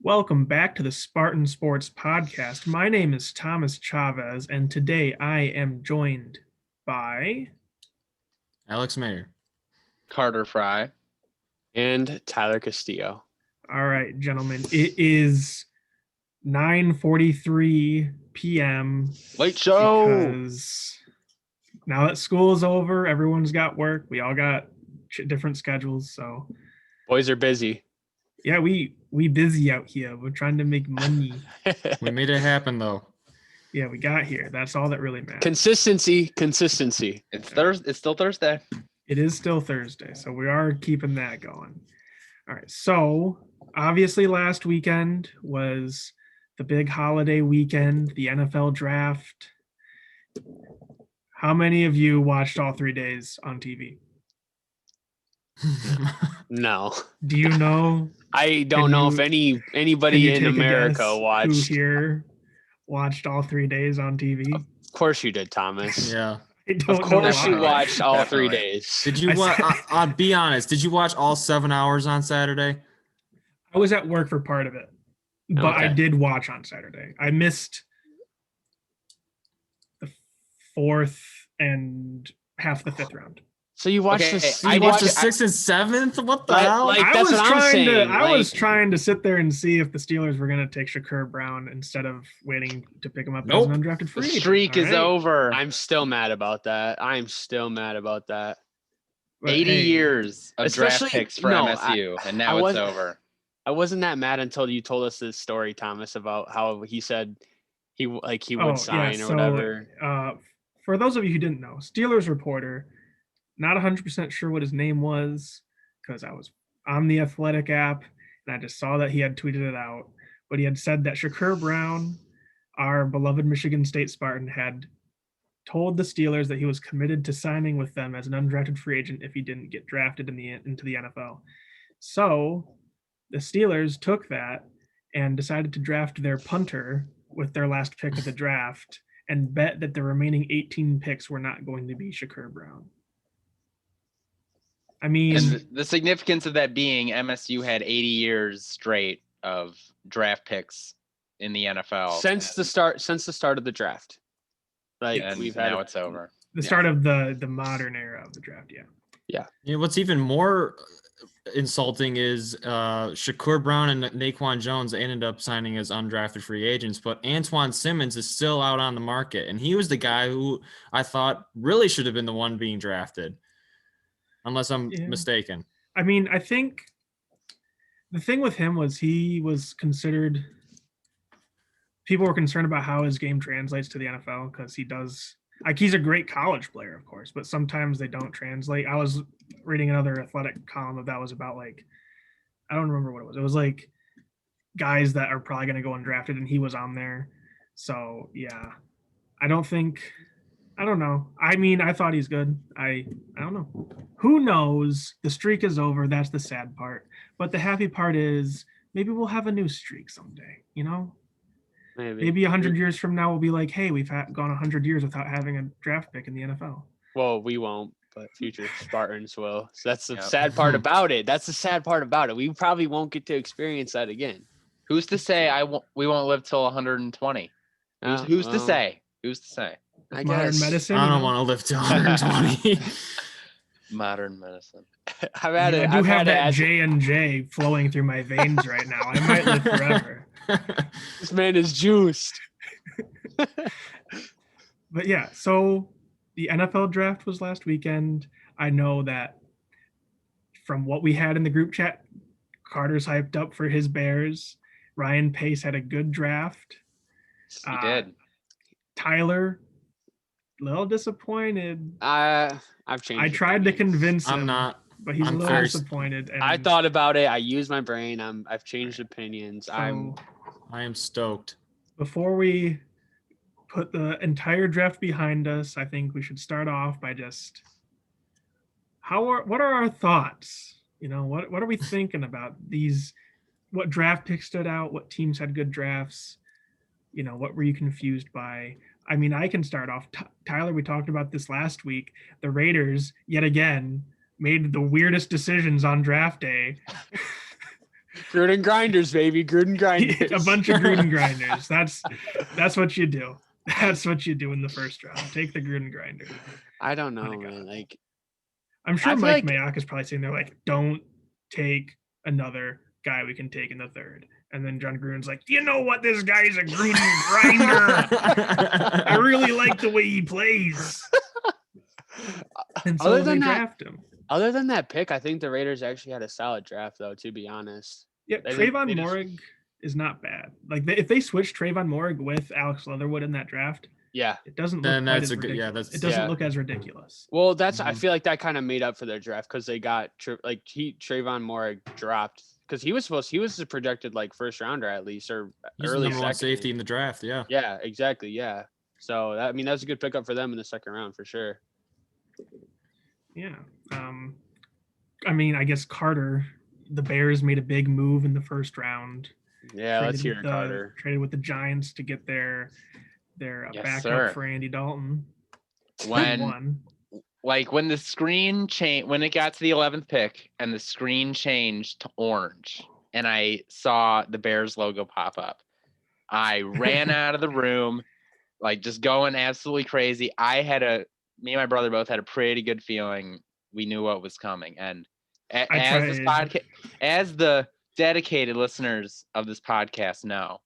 Welcome back to the Spartan Sports Podcast. My name is Thomas Chavez, and today I am joined by Alex Mayer. Carter Fry. And Tyler Castillo. All right, gentlemen. It is 9:43 p.m. Late show. Because now that school is over, everyone's got work. We all got different schedules, so Boys are busy. yeah, we busy out here. We're trying to make money. We made it happen, though. Yeah, we got here. That's all that really matters. Consistency. It's Thursday. It's still Thursday. It is still Thursday, so we are keeping that going. All right, so obviously last weekend was the big holiday weekend, the NFL draft. How many of you watched all 3 days on TV? No. Do you know? I don't know if anybody in America watched. Who here watched all 3 days on TV? Of course you did, Thomas. Yeah. Of course you why. watched all Definitely. 3 days. Did you watch? I'll be honest. Did you watch all 7 hours on Saturday? I was at work for part of it, but I Okay. did watch on Saturday. I missed the fourth and half the fifth round. So you watched Okay, this. I You watched the watched- 6th and 7th? What the Like- hell? like- I that's was what I'm trying to. saying, I was like- trying to sit there and see if the Steelers were going to take Shakur Brown instead of waiting to pick him up Nope. as an undrafted The free agent. streak All is right. over. I'm still mad about that. But 80 hey, years of draft Especially- picks for no, MSU, and I now it's wasn't- over. I wasn't that mad until you told us this story, Thomas, about how he said he would sign or whatever. For those of you who didn't know, Steelers reporter, not 100% sure what his name was because I was on the Athletic app and I just saw that he had tweeted it out. But he had said that Shakur Brown, our beloved Michigan State Spartan, had told the Steelers that he was committed to signing with them as an undrafted free agent if he didn't get drafted into the NFL. So the Steelers took that and decided to draft their punter with their last pick of the draft and bet that the remaining 18 picks were not going to be Shakur Brown. I mean, And the significance of that being MSU had 80 years straight of draft picks in the NFL Since the start of the draft. Like and we've had now it's over. the start of the modern era of the draft, yeah. You know, what's even more insulting is Shakur Brown and Naquan Jones ended up signing as undrafted free agents, but Antoine Simmons is still out on the market, and he was the guy who I thought really should have been the one being drafted, unless I'm Yeah. mistaken. I mean, I think the thing with him was he was considered. People were concerned about how his game translates to the NFL because he does. Like, he's a great college player, of course, but sometimes they don't translate. I was reading another Athletic column that was about, like, I don't remember what it was. It was like guys that are probably going to go undrafted, and he was on there. So yeah, I don't know. I mean, I thought he's good. I don't know. Who knows? The streak is over. That's the sad part. But the happy part is maybe we'll have a new streak someday, you know? Maybe 100 years from now we'll be like, hey, we've gone 100 years without having a draft pick in the NFL. Well, we won't, but future Spartans will. So that's the Yep. sad part about it. That's the sad part about it. We probably won't get to experience that again. Who's to say we won't live till 120? Who's to Well, say? Who's to say? I Modern guess. medicine. I you don't know? want to live to 120. Modern medicine. I've had I it. do I've have had that it. J&J flowing through my veins right now. I might live forever. This man is juiced. But yeah, so the NFL draft was last weekend. I know that from what we had in the group chat, Carter's hyped up for his Bears. Ryan Pace had a good draft. He did. Tyler, a little disappointed. I've changed. I tried to convince him, I'm not. but he's I'm a little very- disappointed. And I thought about it. I used my brain. I've changed opinions. so. I am stoked. Before we put the entire draft behind us, I think we should start off by just what are our thoughts? You know, what are we thinking about these? What draft picks stood out? What teams had good drafts? You know, what were you confused by? I mean, I can start off. Tyler, we talked about this last week. The Raiders, yet again, made the weirdest decisions on draft day. Gruden grinders, baby. Gruden grinders. A bunch of Gruden grinders. That's what you do. That's what you do in the first round. Take the Gruden grinder. I don't know, man. Like, I'm sure I feel Mike like- Mayock is probably sitting there like, don't take another guy we can take in the third. And then John Gruden's like, you know what? This guy's a Gruden grinder. I really like the way he plays. And so Other they than that- draft him. Other than that pick, I think the Raiders actually had a solid draft, though, to be honest. Yeah, They Trayvon just- Moehrig is not bad. Like if they switch Trayvon Moehrig with Alex Leatherwood in that draft, Yeah. it doesn't look Then quite that's as a good- yeah, ridiculous. that's- It doesn't Yeah. look as ridiculous. Well, that's I Mhm. feel like that kind of made up for their draft because they got Trayvon Moehrig dropped because he was projected like first rounder at least or He's the early number one second. safety in the draft. Yeah. Yeah, exactly. Yeah. So that, I mean, that's a good pickup for them in the second round for sure. Yeah. I mean, I guess Carter, the Bears made a big move in the first round. Yeah, let's hear Traded it, with Carter. Traded with the Giants to get their Yes, backup sir. for Andy Dalton. When Won. like when the screen changed, when it got to the 11th pick and the screen changed to orange and I saw the Bears logo pop up, I ran out of the room, like just going absolutely crazy. Me and my brother both had a pretty good feeling we knew what was coming. And as this podcast, as the dedicated listeners of this podcast know,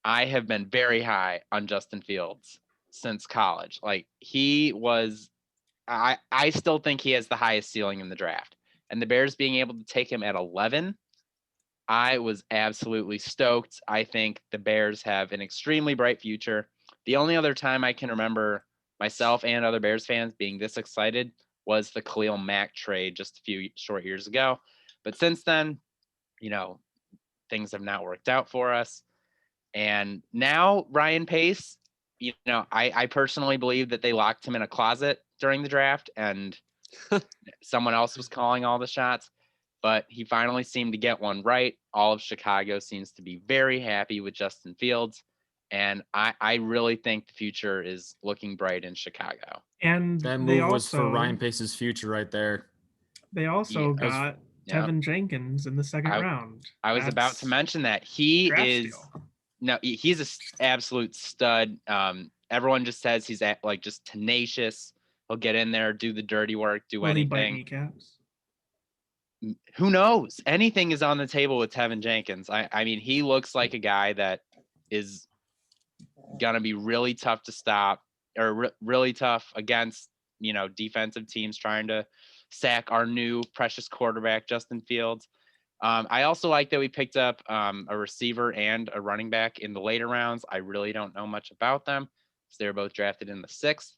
I have been very high on Justin Fields since college. Like I still think he has the highest ceiling in the draft. And the Bears being able to take him at 11, I was absolutely stoked. I think the Bears have an extremely bright future. The only other time I can remember myself and other Bears fans being this excited was the Khalil Mack trade just a few short years ago. But since then, things have not worked out for us. And now Ryan Pace, I personally believe that they locked him in a closet during the draft and someone else was calling all the shots, but he finally seemed to get one right. All of Chicago seems to be very happy with Justin Fields. And I really think the future is looking bright in Chicago. And That they move was for also- Ryan Pace's future right there. They also Yeah, got yeah. Tevin Jenkins in the second round. I was about to That's mention that he's an absolute stud. Everyone just says he's just tenacious. He'll get in there, do the dirty work, do Will he bite anything. kneecaps? Who knows? Anything is on the table with Tevin Jenkins. I mean, he looks like a guy that is gonna be really tough to stop or really tough against, defensive teams trying to sack our new precious quarterback, Justin Fields. I also like that we picked up a receiver and a running back in the later rounds. I really don't know much about them because they were both drafted in the 6th.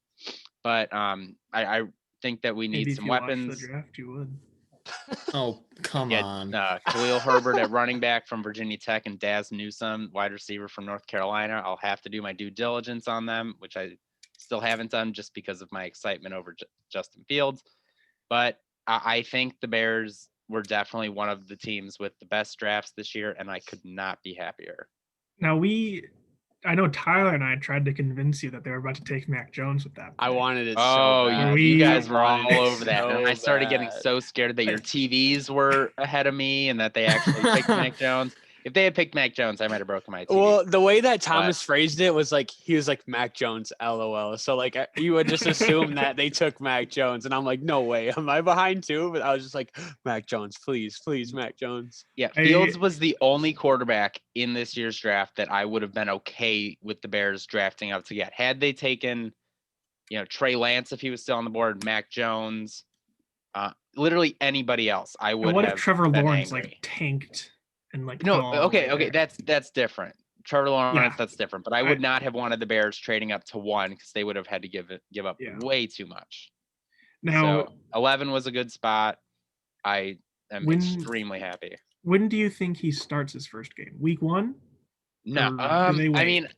But I think that we need Maybe if some you watched weapons. the draft, you would. Oh, come Yeah, on. Khalil Herbert at running back from Virginia Tech and Daz Newsome, wide receiver from North Carolina. I'll have to do my due diligence on them, which I still haven't done just because of my excitement over Justin Fields. But I think the Bears were definitely one of the teams with the best drafts this year, and I could not be happier. Now I know Tyler and I tried to convince you that they were about to take Mac Jones with that. I pick. wanted it Oh, so bad. you guys I were all wanted it over that. And so I started getting bad. so scared that your TVs were ahead of me and that they actually picked Mac Jones. If they had picked Mac Jones, I might have broken my TV. Well, the way that Thomas phrased it was like he was like Mac Jones, LOL. So like you would just assume that they took Mac Jones, and I'm like, no way, am I behind too? But I was just like, Mac Jones, please, Mac Jones. Yeah, Fields was the only quarterback in this year's draft that I would have been okay with the Bears drafting up to get. Had they taken, Trey Lance if he was still on the board, Mac Jones, literally anybody else, I would And what have if Trevor been Lawrence angry. tanked and No, fell all the okay, way there? that's different. Trevor Lawrence, Yeah. that's different. But I would not have wanted the Bears trading up to 1 because they would have had to give up Yeah. way too much. Now, So 11 was a good spot. I am When- extremely happy. when do you think he starts his first game? Week 1? No, Or do they I wait? mean, it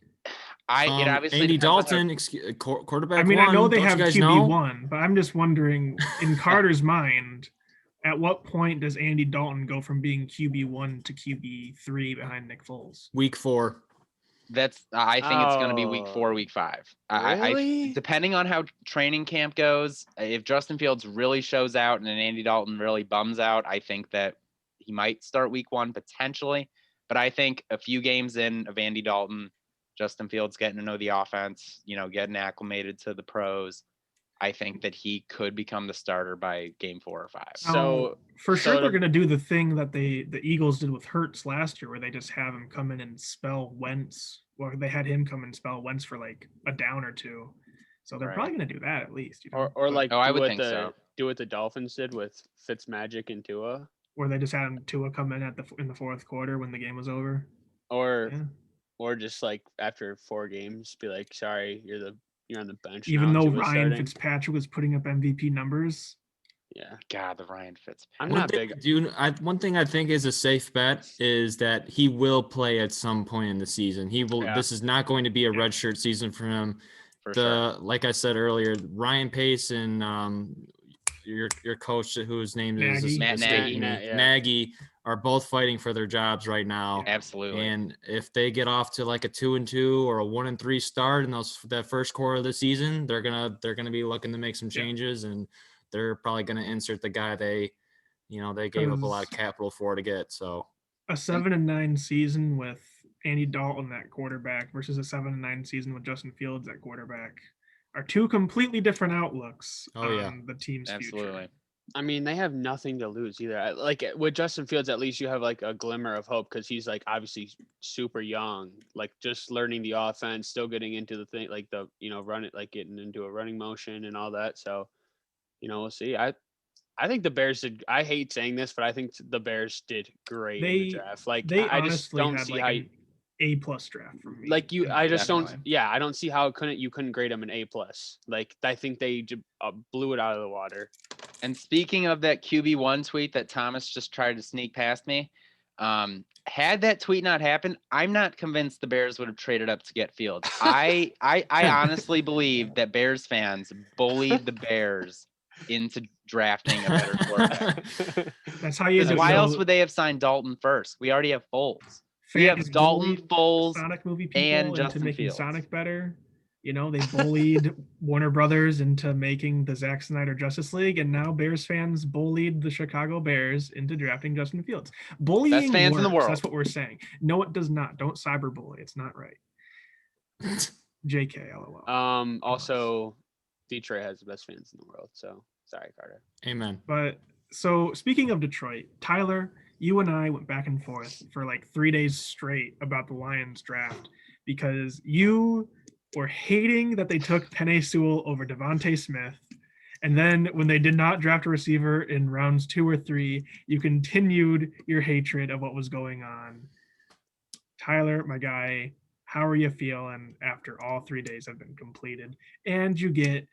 obviously Andy depends on Dalton, quarterback. I mean, I know one, they don't you have guys QB know? 1, but I'm just wondering, in Carter's mind, at what point does Andy Dalton go from being QB 1 to QB 3 behind Nick Foles? Week 4. I think it's going to be week Oh. 4, week 5. Really? Depending on how training camp goes, if Justin Fields really shows out and then Andy Dalton really bums out, I think that He might start week 1 potentially, but I think a few games in of Andy Dalton, Justin Fields getting to know the offense, getting acclimated to the pros, I think that he could become the starter by game 4 or 5. So for sure, so they're to- going to do the thing that the Eagles did with Hurts last year, where they just have him come in and spell Wentz, or they had him come and spell Wentz for like a down or two. So they're Right. probably going to do that at least, or But- like I do would what think so. do what the Dolphins did with Fitzmagic and Tua, where they just had Tua come in in the fourth quarter when the game was over. or Yeah. or just like after 4 games, be like, sorry, you're on the bench. Even now though until we're Ryan starting. Fitzpatrick was putting up MVP numbers. Yeah, God, the Ryan Fitzpatrick. I'm One not thing big. one thing I think is a safe bet is that he will play at some point in the season. He will. Yeah. This is not going to be a Yeah. redshirt season for him. For sure. Like I said earlier, Ryan Pace and your coach, whose name is Nagy. Matt escaping Nagy. me, Yeah. Nagy, are both fighting for their jobs right now. Absolutely. And if they get off to like a 2-2 or a 1-3 start in that first quarter of the season, they're gonna be looking to make some changes, and they're probably gonna insert the guy they gave up a lot of capital for to get. So a 7-9 season with Andy Dalton at quarterback versus a 7-9 season with Justin Fields at quarterback are two completely different outlooks on the team's Absolutely. future. I mean, they have nothing to lose either. Like with Justin Fields, at least you have like a glimmer of hope because he's like obviously super young, like just learning the offense, still getting into the thing, like the run it, like getting into a running motion and all that. So, we'll see. I think the Bears did. I hate saying this, but I think the Bears did great in the draft. Like They I just honestly don't had see like how. an A+ draft from me. Like in I my just opinion. don't. Yeah, I don't see how you couldn't grade them an A+. Like I think they blew it out of the water. And speaking of that QB1 tweet that Thomas just tried to sneak past me, had that tweet not happened, I'm not convinced the Bears would have traded up to get Fields. I honestly believe that Bears fans bullied the Bears into drafting a better quarterback. That's how you. Because why else would they have signed Dalton first? We already have Foles. We have fans Dalton, bullied Foles, Sonic movie people and into Justin making Fields. Sonic better. They bullied Warner Brothers into making the Zack Snyder Justice League, and now Bears fans bullied the Chicago Bears into drafting Justin Fields. Bullying Best fans works. in the world. That's what we're saying. No, it does not. Don't cyberbully. It's not right. JK, LOL. Also, Detroit has the best fans in the world. So sorry, Carter. amen. But so speaking of Detroit, Tyler, you and I went back and forth for like 3 days straight about the Lions draft because you were hating that they took Penei Sewell over Devontae Smith. And then when they did not draft a receiver in rounds 2 or 3, you continued your hatred of what was going on. Tyler, my guy, how are you feeling after all 3 days have been completed? And you get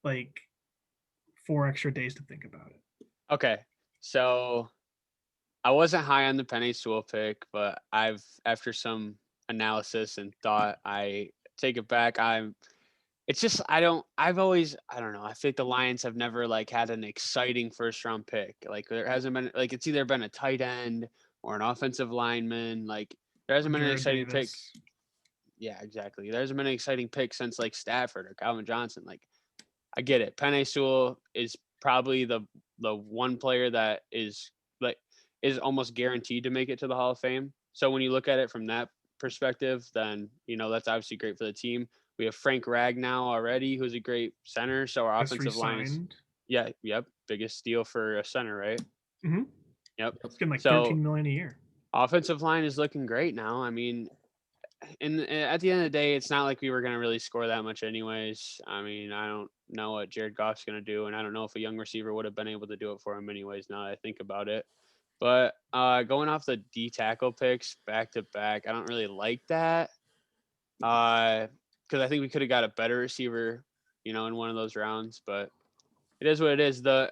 like 4 extra days to think about it. Okay, so I wasn't high on the Penei Sewell pick, but after some analysis and thought, I take it back. I don't know. I think the Lions have never like had an exciting first round pick. Like there hasn't been like it's either been a tight end or an offensive lineman. Like there hasn't been an Jared exciting pick. Davis. Yeah, exactly. There hasn't been an exciting pick since like Stafford or Calvin Johnson. Like I get it. Penei Sewell is probably the one player that is almost guaranteed to make it to the Hall of Fame. So when you look at it from that perspective, then that's obviously great for the team. We have Frank Ragnow already, who's a great center. So our Just offensive line is resigned. biggest steal for a center, right? Mhm. Yep. It's getting like So- 13 million a year. Offensive line is looking great now. I mean, at the end of the day, it's not like we were going to really score that much anyways. I mean, I don't know what Jared Goff's going to do, and I don't know if a young receiver would have been able to do it for him anyways, now that I think about it. But going off the D tackle picks back to back, I don't really like that because I think we could have got a better receiver, in one of those rounds. But it is what it is. The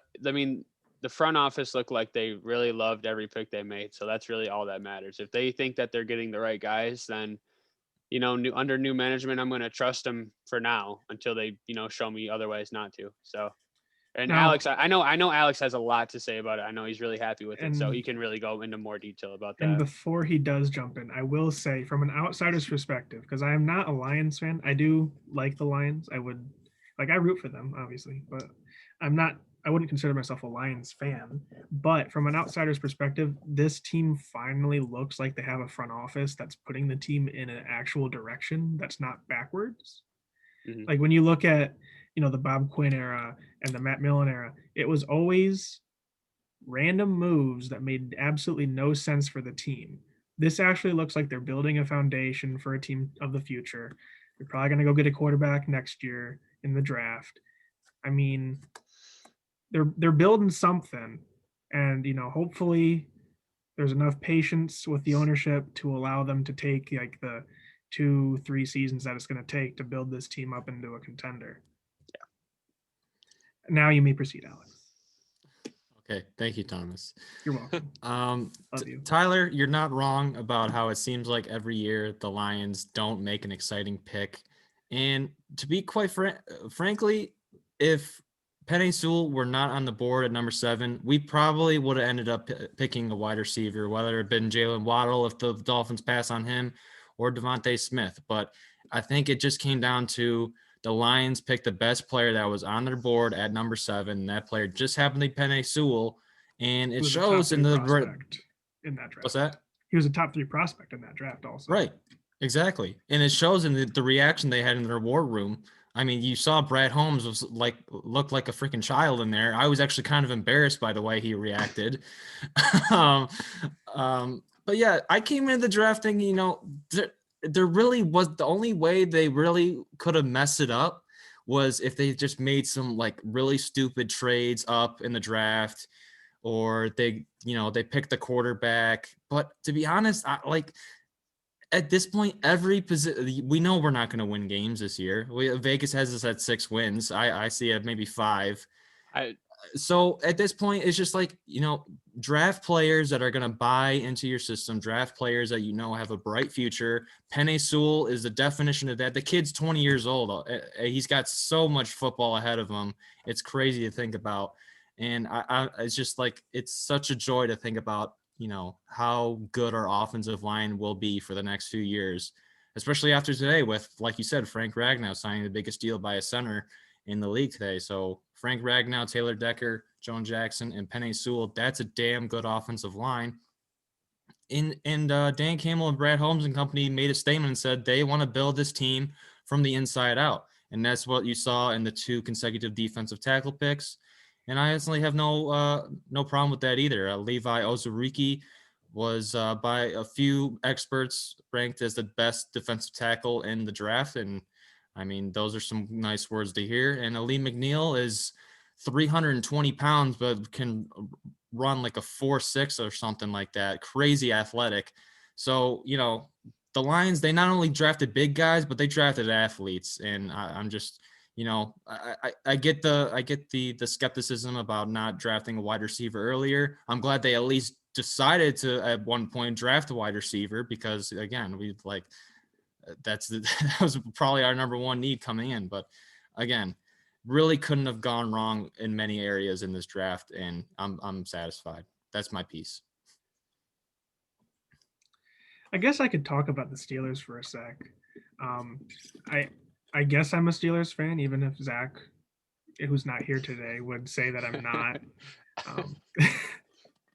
front office looked like they really loved every pick they made, so that's really all that matters. If they think that they're getting the right guys, then under new management, I'm going to trust them for now until they show me otherwise not to. So. And Now- Alex, I know Alex has a lot to say about it. I know he's really happy with it, so And- he can really go into more detail about And that. before he does jump in, I will say from an outsider's perspective, because I am not a Lions fan, I do like the Lions. I root for them, obviously, but I'm not I wouldn't consider myself a Lions fan, but from an outsider's perspective, this team finally looks like they have a front office that's putting the team in an actual direction that's not backwards. Mhm. Like when you look at, the Bob Quinn era and the Matt Millen era, it was always random moves that made absolutely no sense for the team. This actually looks like they're building a foundation for a team of the future. They're probably going to go get a quarterback next year in the draft. I mean, they're building something, and hopefully there's enough patience with the ownership to allow them to take like the 2-3 seasons that it's going to take to build this team up into a contender. Now you may proceed, Alex. Okay, thank you, Thomas. You're welcome. Love you. Tyler, you're not wrong about how it seems like every year the Lions don't make an exciting pick. And to be quite frankly, if Penei Sewell were not on the board at number 7, we probably would have ended up picking a wide receiver, whether it had been Jalen Waddle if the Dolphins pass on him or Devontae Smith. But I think it just came down to the Lions picked the best player that was on their board at number 7. And that player just happened to be Penei Sewell. And it shows in the in that draft. What's that? He was a top 3 prospect in that draft also. Right. Exactly. And it shows in the reaction they had in their war room. I mean, you saw Brad Holmes looked like a freaking child in there. I was actually kind of embarrassed by the way he reacted. But yeah, I came into the draft thinking, there really was the only way they really could have messed it up was if they just made some like really stupid trades up in the draft, or they picked the quarterback. But to be honest, at this point, every position, we know we're not going to win games this year. Vegas has us at 6 wins. I see it maybe 5. So at this point, it's just like, draft players that are going to buy into your system, draft players that have a bright future. Penei Sewell is the definition of that. The kid's 20 years old. He's got so much football ahead of him. It's crazy to think about. And it's just like, it's such a joy to think about, how good our offensive line will be for the next few years, especially after today with, like you said, Frank Ragnow signing the biggest deal by a center in the league today. So Frank Ragnow, Taylor Decker, Joan Jackson, and Penei Sewell, that's a damn good offensive line. And Dan Campbell and Brad Holmes and company made a statement and said they want to build this team from the inside out. And that's what you saw in the 2 consecutive defensive tackle picks. And I honestly have no problem with that either. Levi Ozuriki was by a few experts ranked as the best defensive tackle in the draft. And I mean, those are some nice words to hear. And Ali McNeil is 320 pounds, but can run like a 4.6 or something like that. Crazy athletic. So, the Lions, they not only drafted big guys, but they drafted athletes. And I'm just, I get the skepticism about not drafting a wide receiver earlier. I'm glad they at least decided to at one point draft a wide receiver, because again, that was probably our number 1 need coming in. But again, really couldn't have gone wrong in many areas in this draft, and I'm satisfied. That's my piece. I guess I could talk about the Steelers for a sec. I guess I'm a Steelers fan, even if Zach, who's not here today, would say that I'm not.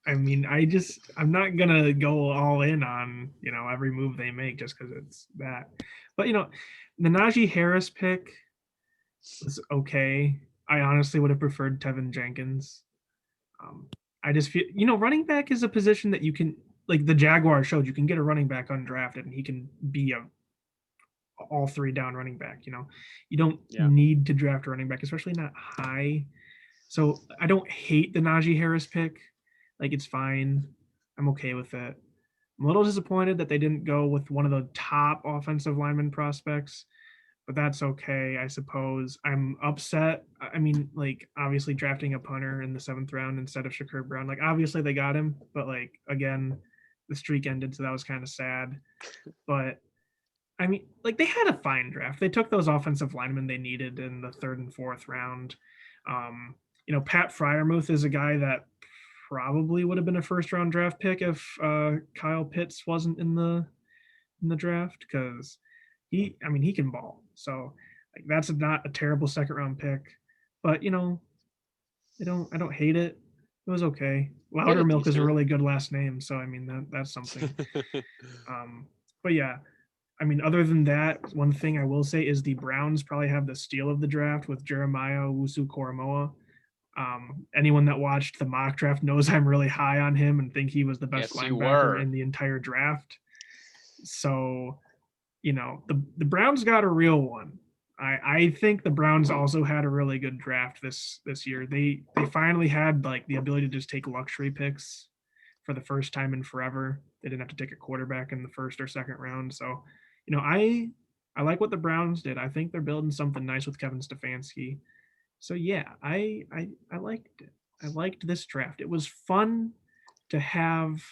I mean, I'm not gonna go all in on every move they make just because it's that. But the Najee Harris pick was okay. I honestly would have preferred Tevin Jenkins. I just feel running back is a position that you can, like the Jaguars showed, you can get a running back undrafted and he can be a all 3 down running back. You don't need to draft a running back, especially not high. So I don't hate the Najee Harris pick. Like, it's fine. I'm okay with it. I'm a little disappointed that they didn't go with one of the top offensive lineman prospects, but that's okay, I suppose. I'm upset. I mean, like, obviously drafting a punter in the 7th round instead of Shakur Brown, like, obviously they got him, but like, again, the streak ended, so that was kind of sad. But I mean, like, they had a fine draft. They took those offensive linemen they needed in the 3rd and 4th round. Pat Fryermuth is a guy that probably would have been a 1st round draft pick if Kyle Pitts wasn't in the draft, because he can ball. So like, that's not a terrible 2nd round pick. But I don't hate it. It was okay. Yeah, Loudermilk is a decent. really good last name, so I mean that's something. But yeah, I mean, other than that, one thing I will say is the Browns probably have the steal of the draft with Jeremiah Wusu-Koramoah. Anyone that watched the mock draft knows I'm really high on him and think he was the best Yes, you linebacker were. in the entire draft. So, the Browns got a real one. I think the Browns also had a really good draft this year. They finally had like the ability to just take luxury picks for the first time in forever. They didn't have to take a quarterback in the first or second round. So, I like what the Browns did. I think they're building something nice with Kevin Stefanski. So yeah, I liked it. I liked this draft. It was fun to have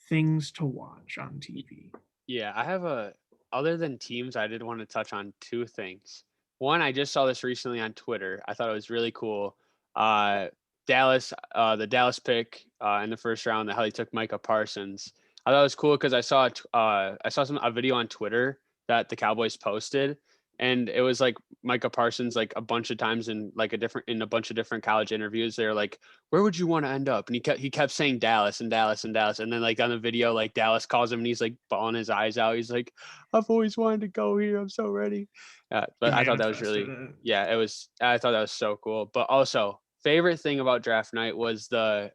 things to watch on TV. Yeah, I have other than teams, I did want to touch on two things. One, I just saw this recently on Twitter. I thought it was really cool. Uh, the Dallas pick in the first round, how they took Micah Parsons. I thought it was cool because I saw a video on Twitter that the Cowboys posted, and it was like Micah Parsons like a bunch of times in a bunch of different college interviews. They're like, where would you want to end up? And he kept saying Dallas and Dallas and Dallas. And then like on the video, like Dallas calls him and he's like bawling his eyes out. He's like, I've always wanted to go here. I'm so ready. But I thought that was really, I thought that was so cool. But also favorite thing about draft night was the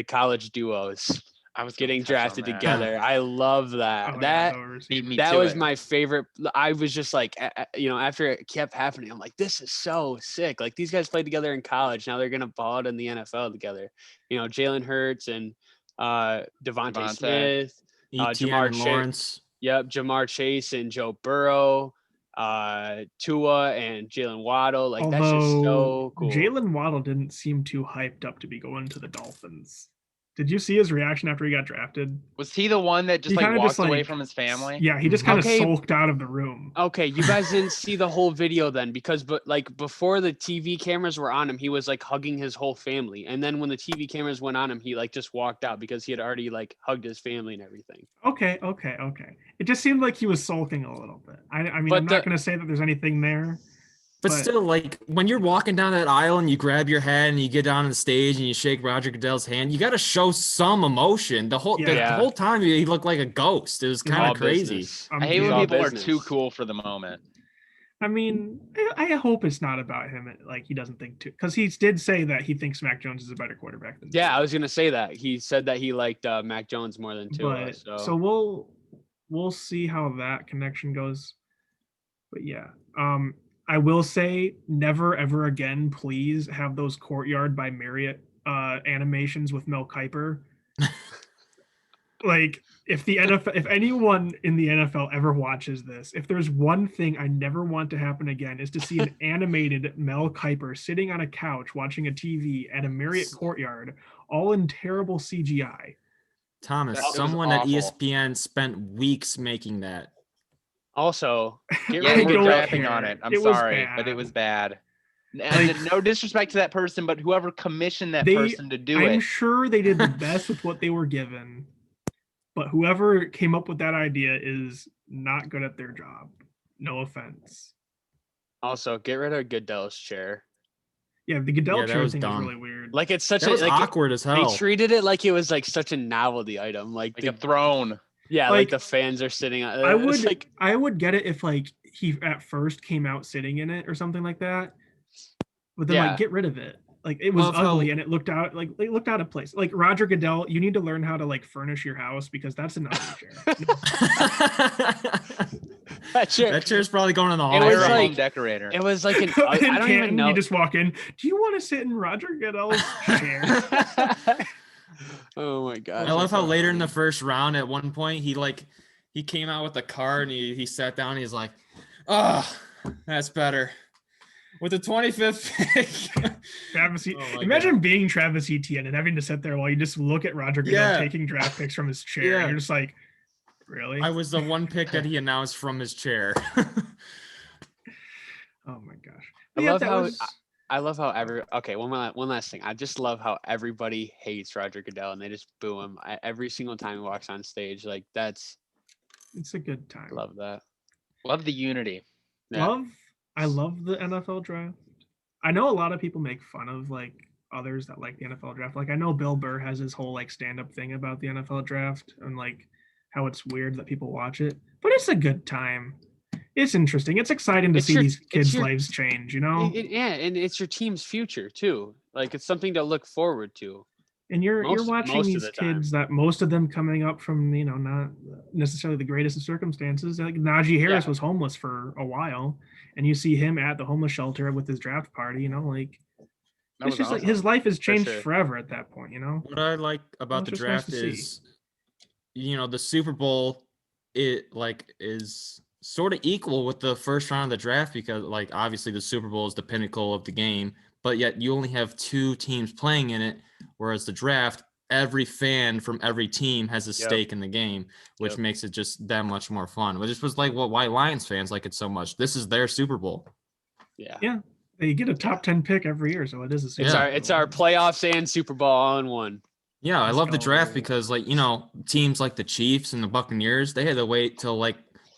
college duos. I was getting drafted together. I love that. Oh, that beat me that to was it. my favorite. I was just like, after it kept happening, I'm like, this is so sick. Like these guys played together in college. Now they're gonna ball it in the NFL together. Jalen Hurts and Devontae Smith, Etienne and Lawrence. Yep, Jamar Chase and Joe Burrow, Tua and Jalen Waddle. Like that's just so cool. Jalen Waddle didn't seem too hyped up to be going to the Dolphins. Did you see his reaction after he got drafted? Was he the one that just like walked away from his family? Yeah, he just kind of sulked out of the room. Okay, you guys didn't see the whole video then, because before the TV cameras were on him, he was like hugging his whole family, and then when the TV cameras went on him, he like just walked out because he had already like hugged his family and everything. Okay. It just seemed like he was sulking a little bit. I mean, I'm not going to say that there's anything there. But still, like when you're walking down that aisle and you grab your head and you get down on the stage and you shake Roger Goodell's hand, you got to show some emotion. The whole time he looked like a ghost. It was kind of crazy. I hate when people are too cool for the moment. I mean, I hope it's not about him. Like he doesn't think too, because he did say that he thinks Mac Jones is a better quarterback than. Yeah, I was gonna say that. He said that he liked Mac Jones more than Tua. So we'll see how that connection goes. But yeah, I will say never ever again, please have those Courtyard by Marriott animations with Mel Kiper. Like if anyone in the NFL ever watches this, if there's one thing I never want to happen again is to see an animated Mel Kiper sitting on a couch watching a TV at a Marriott Courtyard, all in terrible CGI. Thomas, someone at ESPN spent weeks making that. Also, we're drafting on it. I'm sorry, but it was bad. And no disrespect to that person, but whoever commissioned that person to do it. I'm sure they did the best with what they were given, but whoever came up with that idea is not good at their job. No offense. Also, get rid of Goodell's chair. Yeah, the Goodell chair thing is really weird. Like it's such awkward as hell. They treated it like it was like such a novelty item, like a throne. Yeah, like the fans are sitting on. I would get it if like he at first came out sitting in it or something like that, but then like get rid of it. Like it was ugly and it looked out of place. Like Roger Goodell, you need to learn how to like furnish your house because that's an ugly chair. That chair's probably going in the hall. It was like decorator. It was like I don't even know. You just walk in. Do you want to sit in Roger Goodell's chair? Oh my god! I love how later in the first round, at one point, he came out with a card and he sat down. And he's like, "Oh, that's better." With the 25th pick, imagine being Travis Etienne and having to sit there while you just look at Roger Goodell taking draft picks from his chair. Yeah. You're just like, really? I was the one pick that he announced from his chair. Oh my gosh! I love how one last thing. I just love how everybody hates Roger Goodell and they just boo him every single time he walks on stage. Like it's a good time. Love that. Love the unity. Yeah. I love the NFL draft. I know a lot of people make fun of like others that like the NFL draft. Like I know Bill Burr has his whole like stand-up thing about the NFL draft and like how it's weird that people watch it, but it's a good time. It's interesting. It's exciting to It's see your- these it's kids' your- lives change, you know? Yeah, and it's your team's future too. Like it's something to look forward to. And you're watching most of these the time. kids that most of them coming up from, you know, not necessarily the greatest of circumstances. Like Najee Harris Yeah. was homeless for a while, and you see him at the homeless shelter with his draft party, you know, like That it's was just like awesome. his life has changed sure. forever at that point, you know? What I like about it's the just nice draft to see. is, the Super Bowl, it like is sort of equal with the first round of the draft because like obviously the Super Bowl is the pinnacle of the game, but yet you only have 2 teams playing in it, whereas the draft, every fan from every team has a stake in the game, which Yep. makes it just that much more fun. But this was like why Lions fans like it so much. This is their Super Bowl. Yeah. Yeah. They get a top 10 pick every year, so it is a Super It's Bowl. our playoffs and Super Bowl all in one. Yeah, I Let's love the draft go. because like, teams like the Chiefs and the Buccaneers, they had to wait till like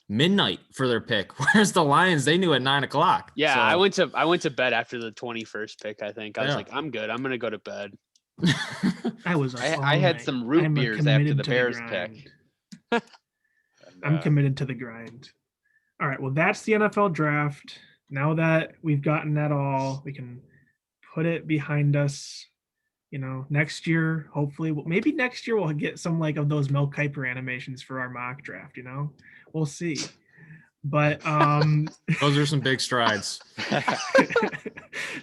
midnight for their pick. Whereas the Lions, they knew at 9:00. Yeah, So, I went to bed after the 21st pick, I think. I was Yeah. like, I'm good. I'm gonna go to bed. I was. I had some root beers after the Bears pick. And, I'm committed to the grind. All right. Well, that's the NFL draft. Now that we've gotten that all, we can put it behind us. You know, next year, hopefully, maybe next year we'll get some like of those Mel Kiper animations for our mock draft. You know, we'll see. But those are some big strides.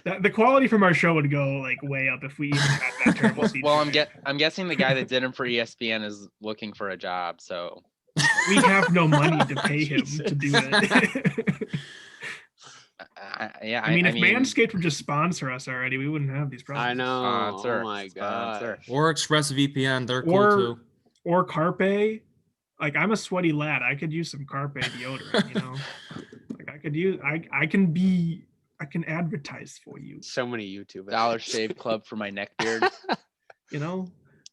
the quality from our show would go like way up if we even had that terrible CGI. well, I'm guessing the guy that did him for ESPN is looking for a job, so we have no money to pay him to do it. yeah. I mean, if Manscaped would just sponsor us already, we wouldn't have these problems. I know. Sponsor, Oh my god. sponsor. Or ExpressVPN, they're cool too. Or Carpe. Like I'm a sweaty lad. I could use some Carpe deodorant, you know. Like I can advertise for you. So many YouTube Dollar ads. Shave Club for my neck beard. You know?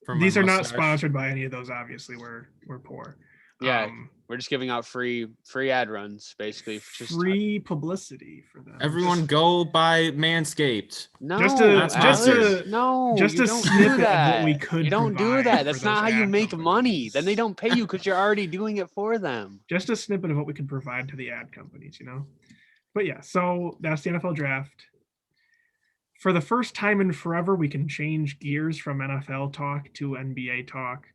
For my These are not mustache. sponsored by any of those, obviously. We're poor. Yeah, we're just giving out free ad runs, basically. Just free publicity for them. Everyone go buy Manscaped. no, just a no, just you a don't snippet do of that. what we could You don't do provide that. for That's those not how you ad make money. companies. Then they don't pay you because you're already doing it for them. Just a snippet of what we could provide to the ad companies, you know. But yeah, so that's the NFL draft. For the first time in forever, we can change gears from NFL talk to NBA talk.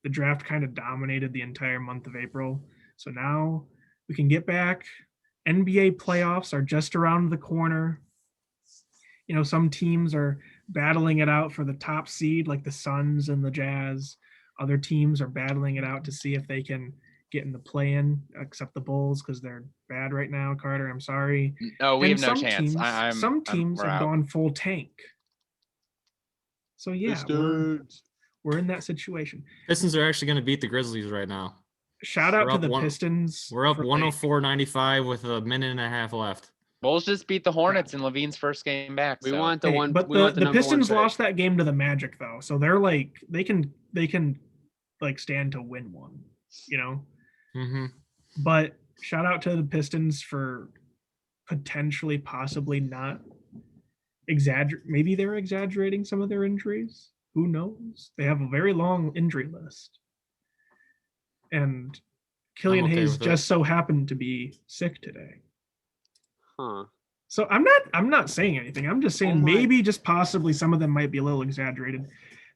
The draft kind of dominated the entire month of April. So now we can get back. NBA playoffs are just around the corner. You know, some teams are battling it out for the top seed, like the Suns and the Jazz. Other teams are battling it out to see if they can get in the play-in, except the Bulls because they're bad right now. Carter, I'm sorry. No, we And have no some chance. Teams, some teams we're have out. gone full tank. So yeah, we're in that situation. Pistons are actually going to beat the Grizzlies right now. Shout out We're to up the one- Pistons. We're up for, like, 104-95 with a minute and a half left. Bulls just beat the Hornets in Levine's first game back. We so- want the Hey, one. but we want the number one Pistons pick. lost that game to the Magic though, so they're like they can like stand to win one, you know. Mm-hmm. But shout out to the Pistons for potentially, possibly not exaggerate. Maybe they're exaggerating some of their injuries. Who knows? They have a very long injury list, and Killian okay Hayes with just so happened to be sick today. Huh. So I'm not saying anything. I'm just saying my- maybe just possibly some of them might be a little exaggerated.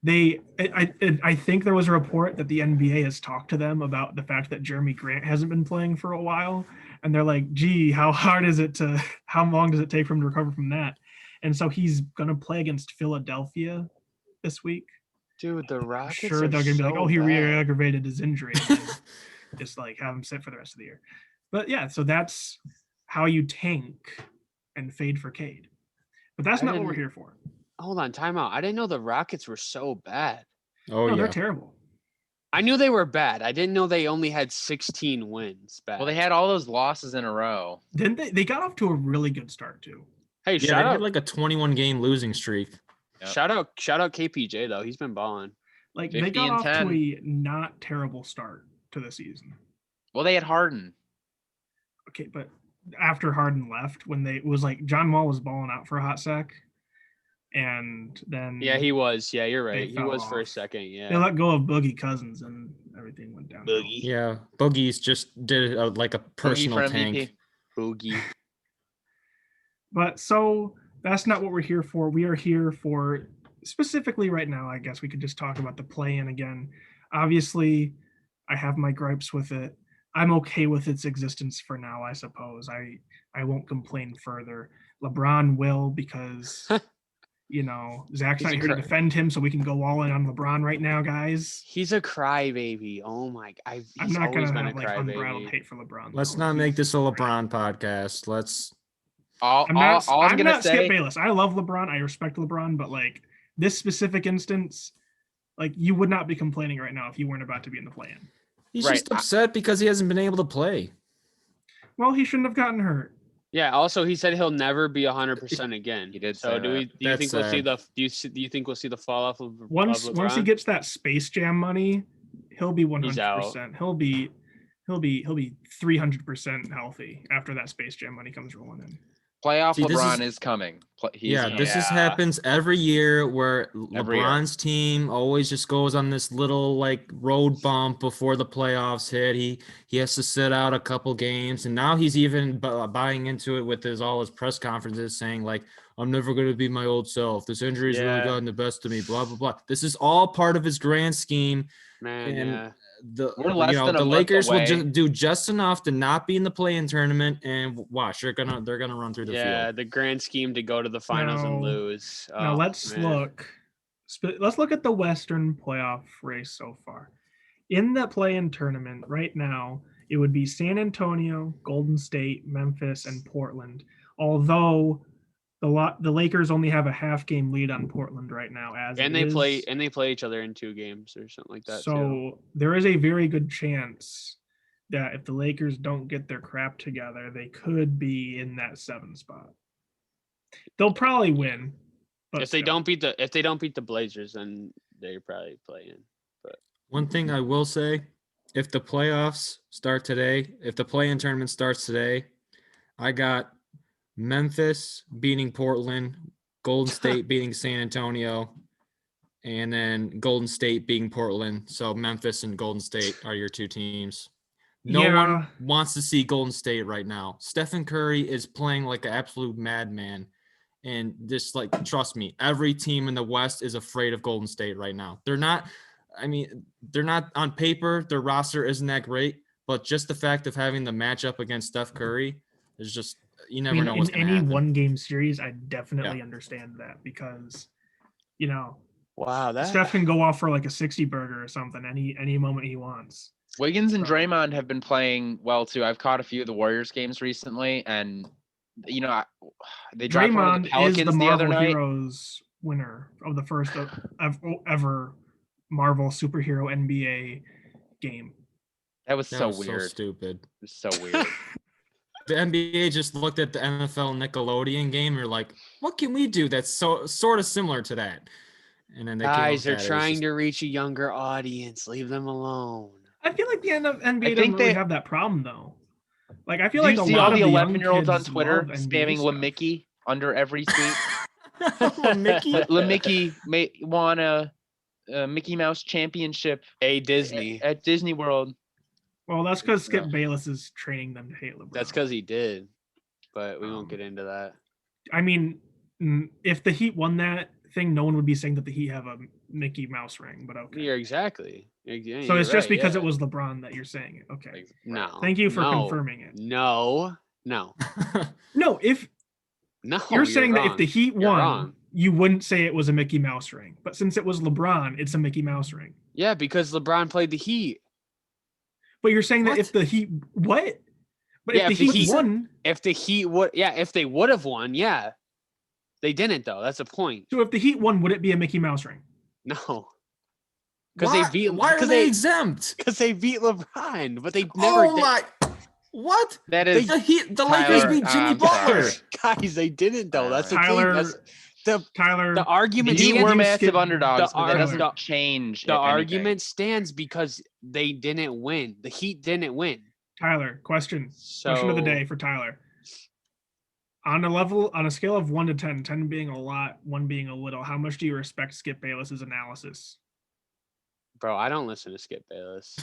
I think there was a report that the NBA has talked to them about the fact that Jeremy Grant hasn't been playing for a while, and they're like, "Gee, how long does it take for him to recover from that?" And so he's gonna play against Philadelphia this week. Dude, the I'm Rockets sure are they're gonna be like, so "Oh, he bad. re-aggravated his injury," and then just like have him sit for the rest of the year. But yeah, so that's how you tank and fade for Cade. But that's I not what we're didn't- here for. Hold on, time out. I didn't know the Rockets were so bad. Oh, No, yeah. they're terrible. I knew they were bad. I didn't know they only had 16 wins. Bad. Well, they had all those losses in a row. Then they got off to a really good start too. Hey, Yeah, shout they out, had like a 21-game losing streak. Yep. shout out KPJ though. He's been balling. Like they 50 got and off 10. to a not terrible start to the season. Well, they had Harden. Okay, but after Harden left, when it was like John Wall was balling out for a hot sec, and then Yeah, he was. Yeah, you're they right. He fell was for a off. second. they Yeah. let go of Boogie Cousins, and everything went down. Boogie. Yeah, Boogie's just did like a Boogie personal for tank. MVP. Boogie. But so that's not what we're here for. We are here for specifically right now. I guess we could just talk about the play-in again. Obviously, I have my gripes with it. I'm okay with its existence for now, I suppose. I won't complain further. LeBron will, because Zach's He's not a here to cra- defend him, so we can go all in on LeBron right now, guys. He's a crybaby. Oh my! I'm He's not always gonna been a have like unbridled crybaby. hate for LeBron. Let's though. not make this a He's- LeBron podcast. Let's. All I'm I'm not gonna Skip say, Bayless. I love LeBron. I respect LeBron, but like this specific instance, like you would not be complaining right now if you weren't about to be in the play-in. He's Right, just upset because he hasn't been able to play. Well, he shouldn't have gotten hurt. Yeah. Also, he said he'll never be 100% again. He did So say do we? that. Do you That's think we'll see sad. the? Do you think we'll see the fall off of Once he LeBron? gets that Space Jam money, he'll be He's out. 100%. He'll be 300% healthy after that Space Jam money comes rolling in. Playoff See, this LeBron is- is coming. He's Yeah, coming. this Yeah. happens every year where Every year. LeBron's team always just goes on this little like road bump before the playoffs hit. He has to sit out a couple games, and now he's even buying into it with all his press conferences, saying like, "I'm never going to be my old self. This injury's really Yeah. gotten the best of me." Blah blah blah. This is all part of his grand scheme. Man, and yeah. We're less than a the month Lakers will away. just do just enough to not be in the play-in tournament, and watch they're gonna run through the Yeah, field. the grand scheme to go to the finals and Now- lose. Now Oh, let's man. let's look at the Western playoff race so far. In the play-in tournament right now, it would be San Antonio, Golden State, Memphis, and Portland. Although the Lakers only have a half game lead on Portland right now, And they play each other in 2 games or something like that too. So there is a very good chance that if the Lakers don't get their crap together, they could be in that 7 spot. They'll probably win. But If they still. don't beat the Blazers, then they probably play in. One thing I will say, if the playoffs start today, if the play-in tournament starts today, I got Memphis beating Portland, Golden State beating San Antonio, and then Golden State beating Portland. So Memphis and Golden State are your 2 teams. No Yeah. one wants to see Golden State right now. Stephen Curry is playing like an absolute madman. And just like, trust me, every team in the West is afraid of Golden State right now. They're not on paper, their roster isn't that great, but just the fact of having the matchup against Steph Curry is just, you never know what's in going to any happen. one game series, I definitely understand that because, Wow, Steph can go off for like a 60 burger or something any moment he wants. Wiggins and So- Draymond have been playing well too. I've caught a few of the Warriors games recently, and they dropped one of the Draymond is Pelicans the the other Marvel night. Heroes winner of the first ever Marvel superhero NBA game. That was That so was weird. so stupid. It was so weird. The NBA just looked at the NFL Nickelodeon game and were like, what can we do that's so sort of similar to that? And then they guys, came they're up with that. It was trying just- to reach a younger audience. Leave them alone. I feel like the NBA I doesn't think really they- have that problem though. Like I feel Do like you a see lot all of the the young 11-year-olds on kids Twitter love NBA spamming stuff. LaMickey under every tweet? Mickey? LaMickey won a Mickey Mouse championship Hey, Disney. at Disney World. Well, that's because Skip Yeah. Bayless is training them to hate LeBron. That's because he did, but we won't Um, get into that. I mean, if the Heat won that thing, no one would be saying that the Heat have a Mickey Mouse ring. But okay. You're exactly. Yeah, So you're it's just right, because yeah. it was LeBron that you're saying it. Okay. No. Thank you for no, confirming it. No. No, if No. you're saying that if wrong. the Heat You're won, wrong. you wouldn't say it was a Mickey Mouse ring. But since it was LeBron, it's a Mickey Mouse ring. Yeah, because LeBron played the Heat. But you're saying that What? if the Heat what? But Yeah, if the Heat won, If the Heat would, if they would have won, yeah. They didn't though. That's the point. so if the Heat won, would it be a Mickey Mouse ring? No. Because they beat. Why are Because they exempt? Because they beat LeBron, but they never. Oh my! What? That is The Lakers Tyler, beat Jimmy I'm Butler. sorry. Guys, they didn't though. That's the Tyler, thing. That's Tyler, the argument. the Heat Did were you massive skip underdogs, but that the doesn't arg- change. the if anything. argument stands because they didn't win. The Heat didn't win. Tyler, question So of the day for Tyler. on a scale of 1 to 10, 10 being a lot, 1 being a little, how much do you respect Skip Bayless's analysis? Bro, I don't listen to Skip Bayless.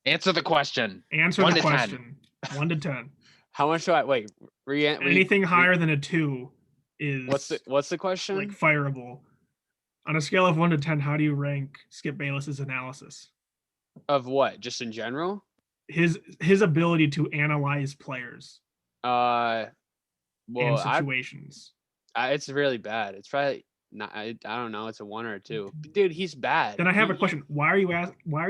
Answer the question. Answer 1 the to 10. question. 1 to 10. How much do I wait? Anything higher than a 2 is what's the question? like fireable. On a scale of 1 to 10, how do you rank Skip Bayless's analysis? Of what? Just in general? His ability to analyze players Well, and situations. it's really bad. It's probably not. I don't know. It's a 1 or a 2. Dude, he's bad. Then I have a question. Why are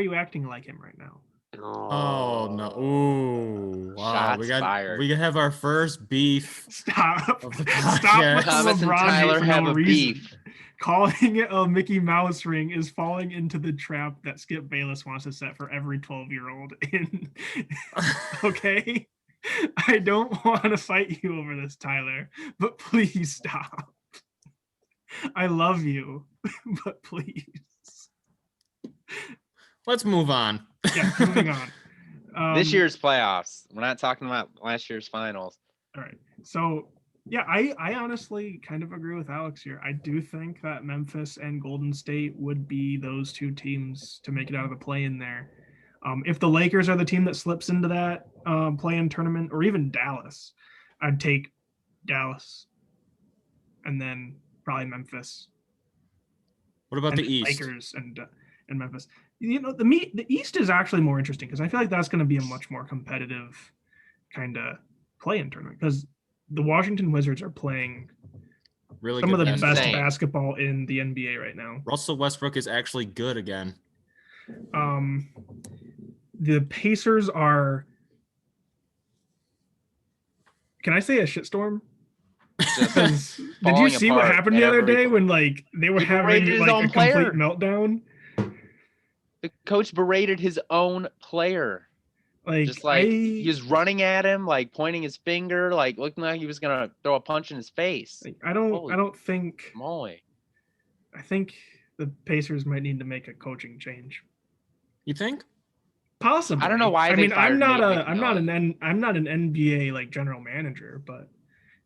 you acting like him right now? Oh no! Ooh, wow. Shots fired. We have our first beef. Stop. Of the Stop podcast. with the Thomas and LeBron hate Tyler for have no a reason. beef. Calling it a Mickey Mouse ring is falling into the trap that Skip Bayless wants to set for every 12-year-old in. Okay? I don't want to fight you over this, Tyler, but please stop. I love you, but please. Let's move on. Yeah, moving on. This year's playoffs. We're not talking about last year's finals. All right. So, yeah, I honestly kind of agree with Alex here. I do think that Memphis and Golden State would be those 2 teams to make it out of the play-in there. If the Lakers are the team that slips into that play-in tournament, or even Dallas, I'd take Dallas and then probably Memphis. What about and the East? Lakers and Memphis. The East is actually more interesting because I feel like that's going to be a much more competitive kind of play-in tournament because the Washington Wizards are playing Really some of good the best basketball. basketball in the NBA right now. Russell Westbrook is actually good again. The Pacers are. Can I say a shitstorm? Just Did you falling see what apart happened at the other every day point. when like they were He having berated his like own a complete player. meltdown? The coach berated his own player. Like, Just like he was running at him, like pointing his finger, like looking like he was gonna throw a punch in his face. I don't think. Moly. I think the Pacers might need to make a coaching change. You think? Possibly. I don't know why I they mean, I'm fired not Nate I'm not McMillan. I'm not an NBA like general manager, but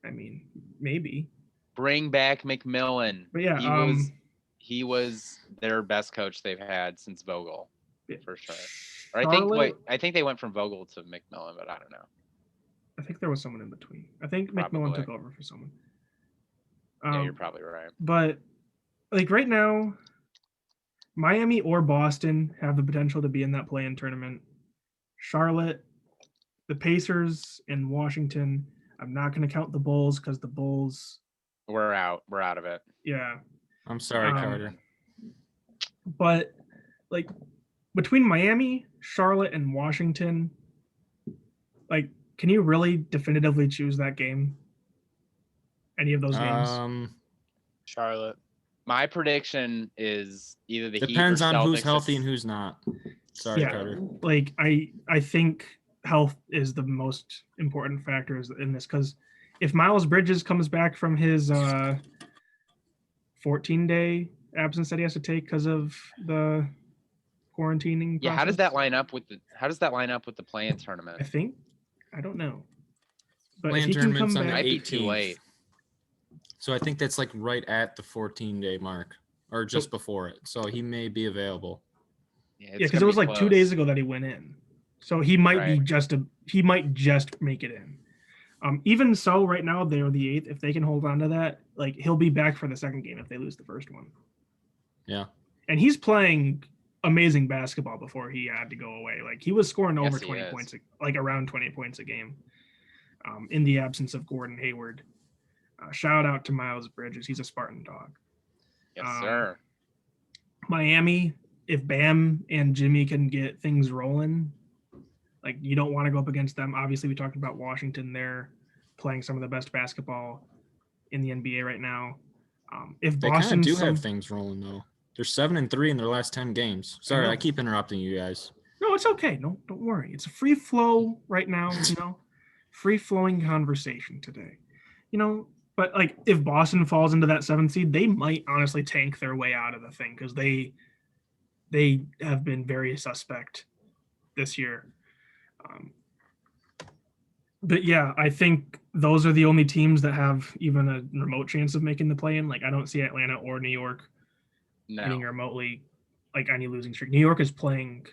I mean, maybe. Bring back McMillan. But yeah, he was their best coach they've had since Vogel, for sure. Or Charlotte, I think they went from Vogel to McMillan, but I don't know. I think there was someone in between. I think Probably. McMillan took over for someone. Yeah, you're probably right. But like right now, Miami or Boston have the potential to be in that play-in tournament. Charlotte, the Pacers, and Washington. I'm not going to count the Bulls because the Bulls. We're out. We're out of it. Yeah. I'm sorry, Carter. But like between Miami, Charlotte, and Washington, like, can you really definitively choose that game? Any of those games? Charlotte. My prediction is either the Depends Heat or on who's Celtics. healthy and who's not. Sorry, Yeah. Carter. Like I think health is the most important factor in this because if Miles Bridges comes back from his 14-day absence that he has to take because of the quarantining Yeah, process, how does that line up with the play-in tournament? I don't know. But Play-in if he can come tournament's on the back, Might be too 18th. late. So I think that's like right at the 14-day mark or just before it. So he may be available. Yeah, because it was like 2 days ago that he went in, so he might be he might just make it in. Even so, right now they're the 8th. If they can hold on to that, like he'll be back for the second game if they lose the first one. Yeah, and he's playing amazing basketball before he had to go away. Like he was scoring over 20 points, like around 20 points a game, in the absence of Gordon Hayward. Shout out to Miles Bridges. He's a Spartan dog. Yes, sir. Miami, if Bam and Jimmy can get things rolling, like you don't want to go up against them. Obviously, we talked about Washington. They're playing some of the best basketball in the NBA right now. If they Boston kind of do have things rolling though. They're 7-3 in their last 10 games. Sorry, I keep interrupting you guys. No, it's okay. No, don't worry. It's a free flow right now. Free flowing conversation today. But like if Boston falls into that 7th seed, they might honestly tank their way out of the thing because they have been very suspect this year. But yeah, I think those are the only teams that have even a remote chance of making the play-in. Like I don't see Atlanta or New York getting No, remotely like any losing streak. New York is playing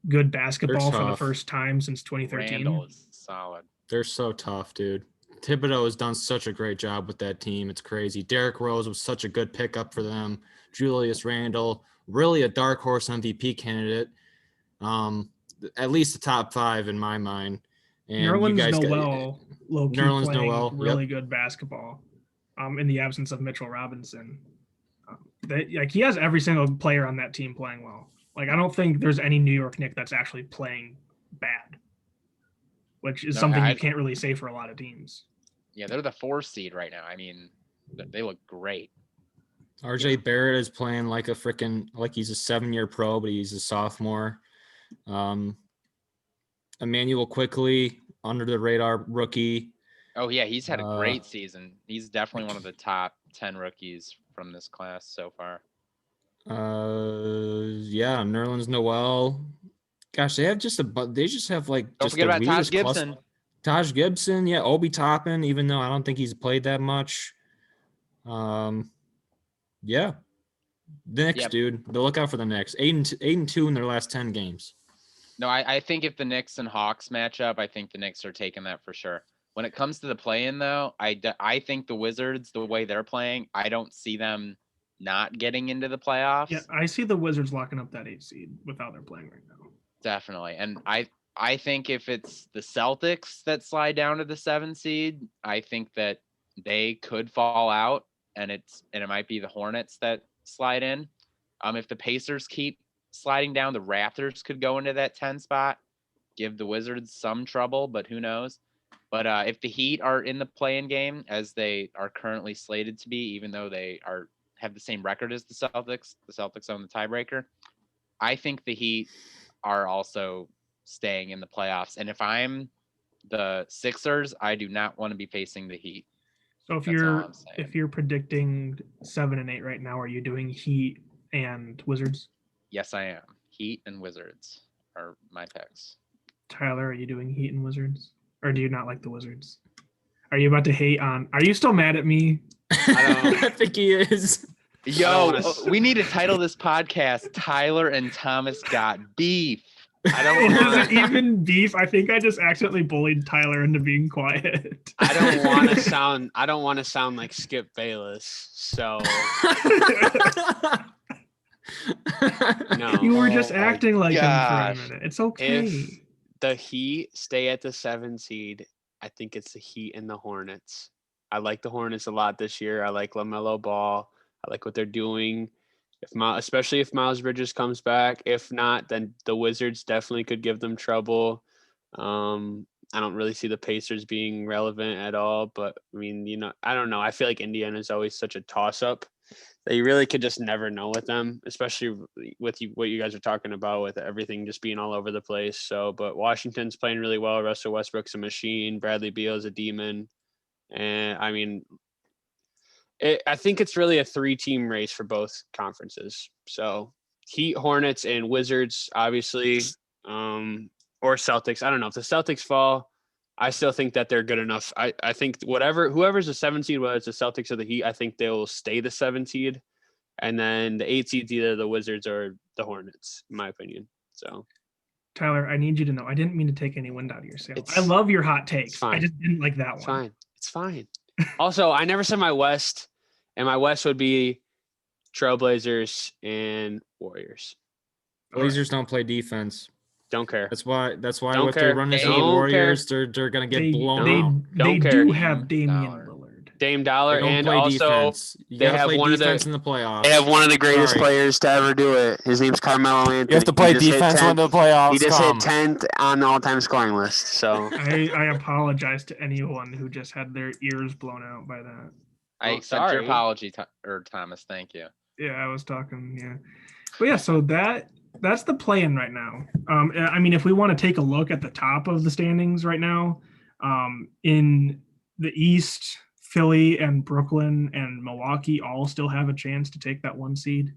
good basketball for the tough. first time since 2013. Randall is solid. They're so tough, dude. Thibodeau has done such a great job with that team. It's crazy. Derrick Rose was such a good pickup for them. Julius Randle, really a dark horse MVP candidate. At least the top 5 in my mind. And you Nerlens guys Noel, low key Nerlens playing Noel, really yep. good basketball. In the absence of Mitchell Robinson, like he has every single player on that team playing well. Like I don't think there's any New York Knicks that's actually playing bad, which is something you can't really say for a lot of teams. Yeah, they're the 4 seed right now. I mean, they look great. RJ Barrett is playing like he's a 7-year pro, but he's a sophomore. Emmanuel Quickly, under the radar rookie. Oh yeah, he's had a great season. He's definitely one of the top 10 rookies from this class so far. Yeah, Nerlens Noel. Gosh, they just have like Don't forget about Taj Gibson. Taj Gibson, yeah, Obi Toppin, even though I don't think he's played that much. Yeah. The Knicks, dude. But look out for the Knicks. 8-2 in their last 10 games. No, I think if the Knicks and Hawks match up, I think the Knicks are taking that for sure. When it comes to the play-in, though, I think the Wizards, the way they're playing, I don't see them not getting into the playoffs. Yeah, I see the Wizards locking up that 8 seed with how they're playing right now. Definitely. And I think if it's the Celtics that slide down to the 7 seed, I think that they could fall out, and it might be the Hornets that slide in. If the Pacers keep sliding down, the Raptors could go into that 10 spot, give the Wizards some trouble, but who knows? But if the Heat are in the play-in game, as they are currently slated to be, even though they have the same record as the Celtics own the tiebreaker, I think the Heat are also staying in the playoffs. And if I'm the Sixers, I do not want to be facing the Heat. So if you're predicting 7 and 8 right now, are you doing Heat and Wizards? Yes, I am. Heat and Wizards are my picks. Tyler, are you doing Heat and Wizards? Or do you not like the Wizards? Are you about to hate on? Are you still mad at me? I think he is. Yo, we need to title this podcast "Tyler and Thomas Got Beef." I don't want Is it even beef? I think I just accidentally bullied Tyler into being quiet. I don't want to sound like Skip Bayless. So no. You were just acting like him for a gosh. minute. It's okay. If the Heat stay at the 7 seed, I think it's the Heat and the Hornets. I like the Hornets a lot this year. I like LaMelo Ball. I like what they're doing. Especially if Miles Bridges comes back. If not, then the Wizards definitely could give them trouble. I don't really see the Pacers being relevant at all. But, I mean, I don't know. I feel like Indiana is always such a toss-up that you really could just never know with them, especially with what you guys are talking about with everything just being all over the place. So, but Washington's playing really well. Russell Westbrook's a machine. Bradley Beal's a demon. And, I mean – I think it's really a 3-team race for both conferences. So Heat, Hornets, and Wizards, obviously, or Celtics. I don't know if the Celtics fall. I still think that they're good enough. I think whoever's the 7 seed, whether it's the Celtics or the Heat, I think they will stay the 7 seed, and then the 8 seeds either the Wizards or the Hornets, in my opinion. So. Tyler, I need you to know I didn't mean to take any wind out of your sail. I love your hot takes. Fine. I just didn't like that one. It's fine. Also, I never said my West, and my West would be Trailblazers and Warriors. Blazers don't play defense. Don't care. That's why Don't if care. they run into the Don't Warriors, they're gonna get blown out. They care. do have Damian Dollar. Lillard. Dame Dollar, They don't and play also defense. You they gotta have play one of the- defense in the playoffs. they have one of the greatest Sorry. players to ever do it. His name's Carmelo Anthony. You have to play He just hit defense 10th. when the playoffs He just come. hit 10th on the all-time scoring list. So I apologize to anyone who just had their ears blown out by that. I Oh, accept your sorry. apology, Thomas. Thank you. Yeah, I was talking. Yeah, but yeah, so that's the plan right now. I mean, if we want to take a look at the top of the standings right now, in the East, Philly and Brooklyn and Milwaukee all still have a chance to take that 1 seed.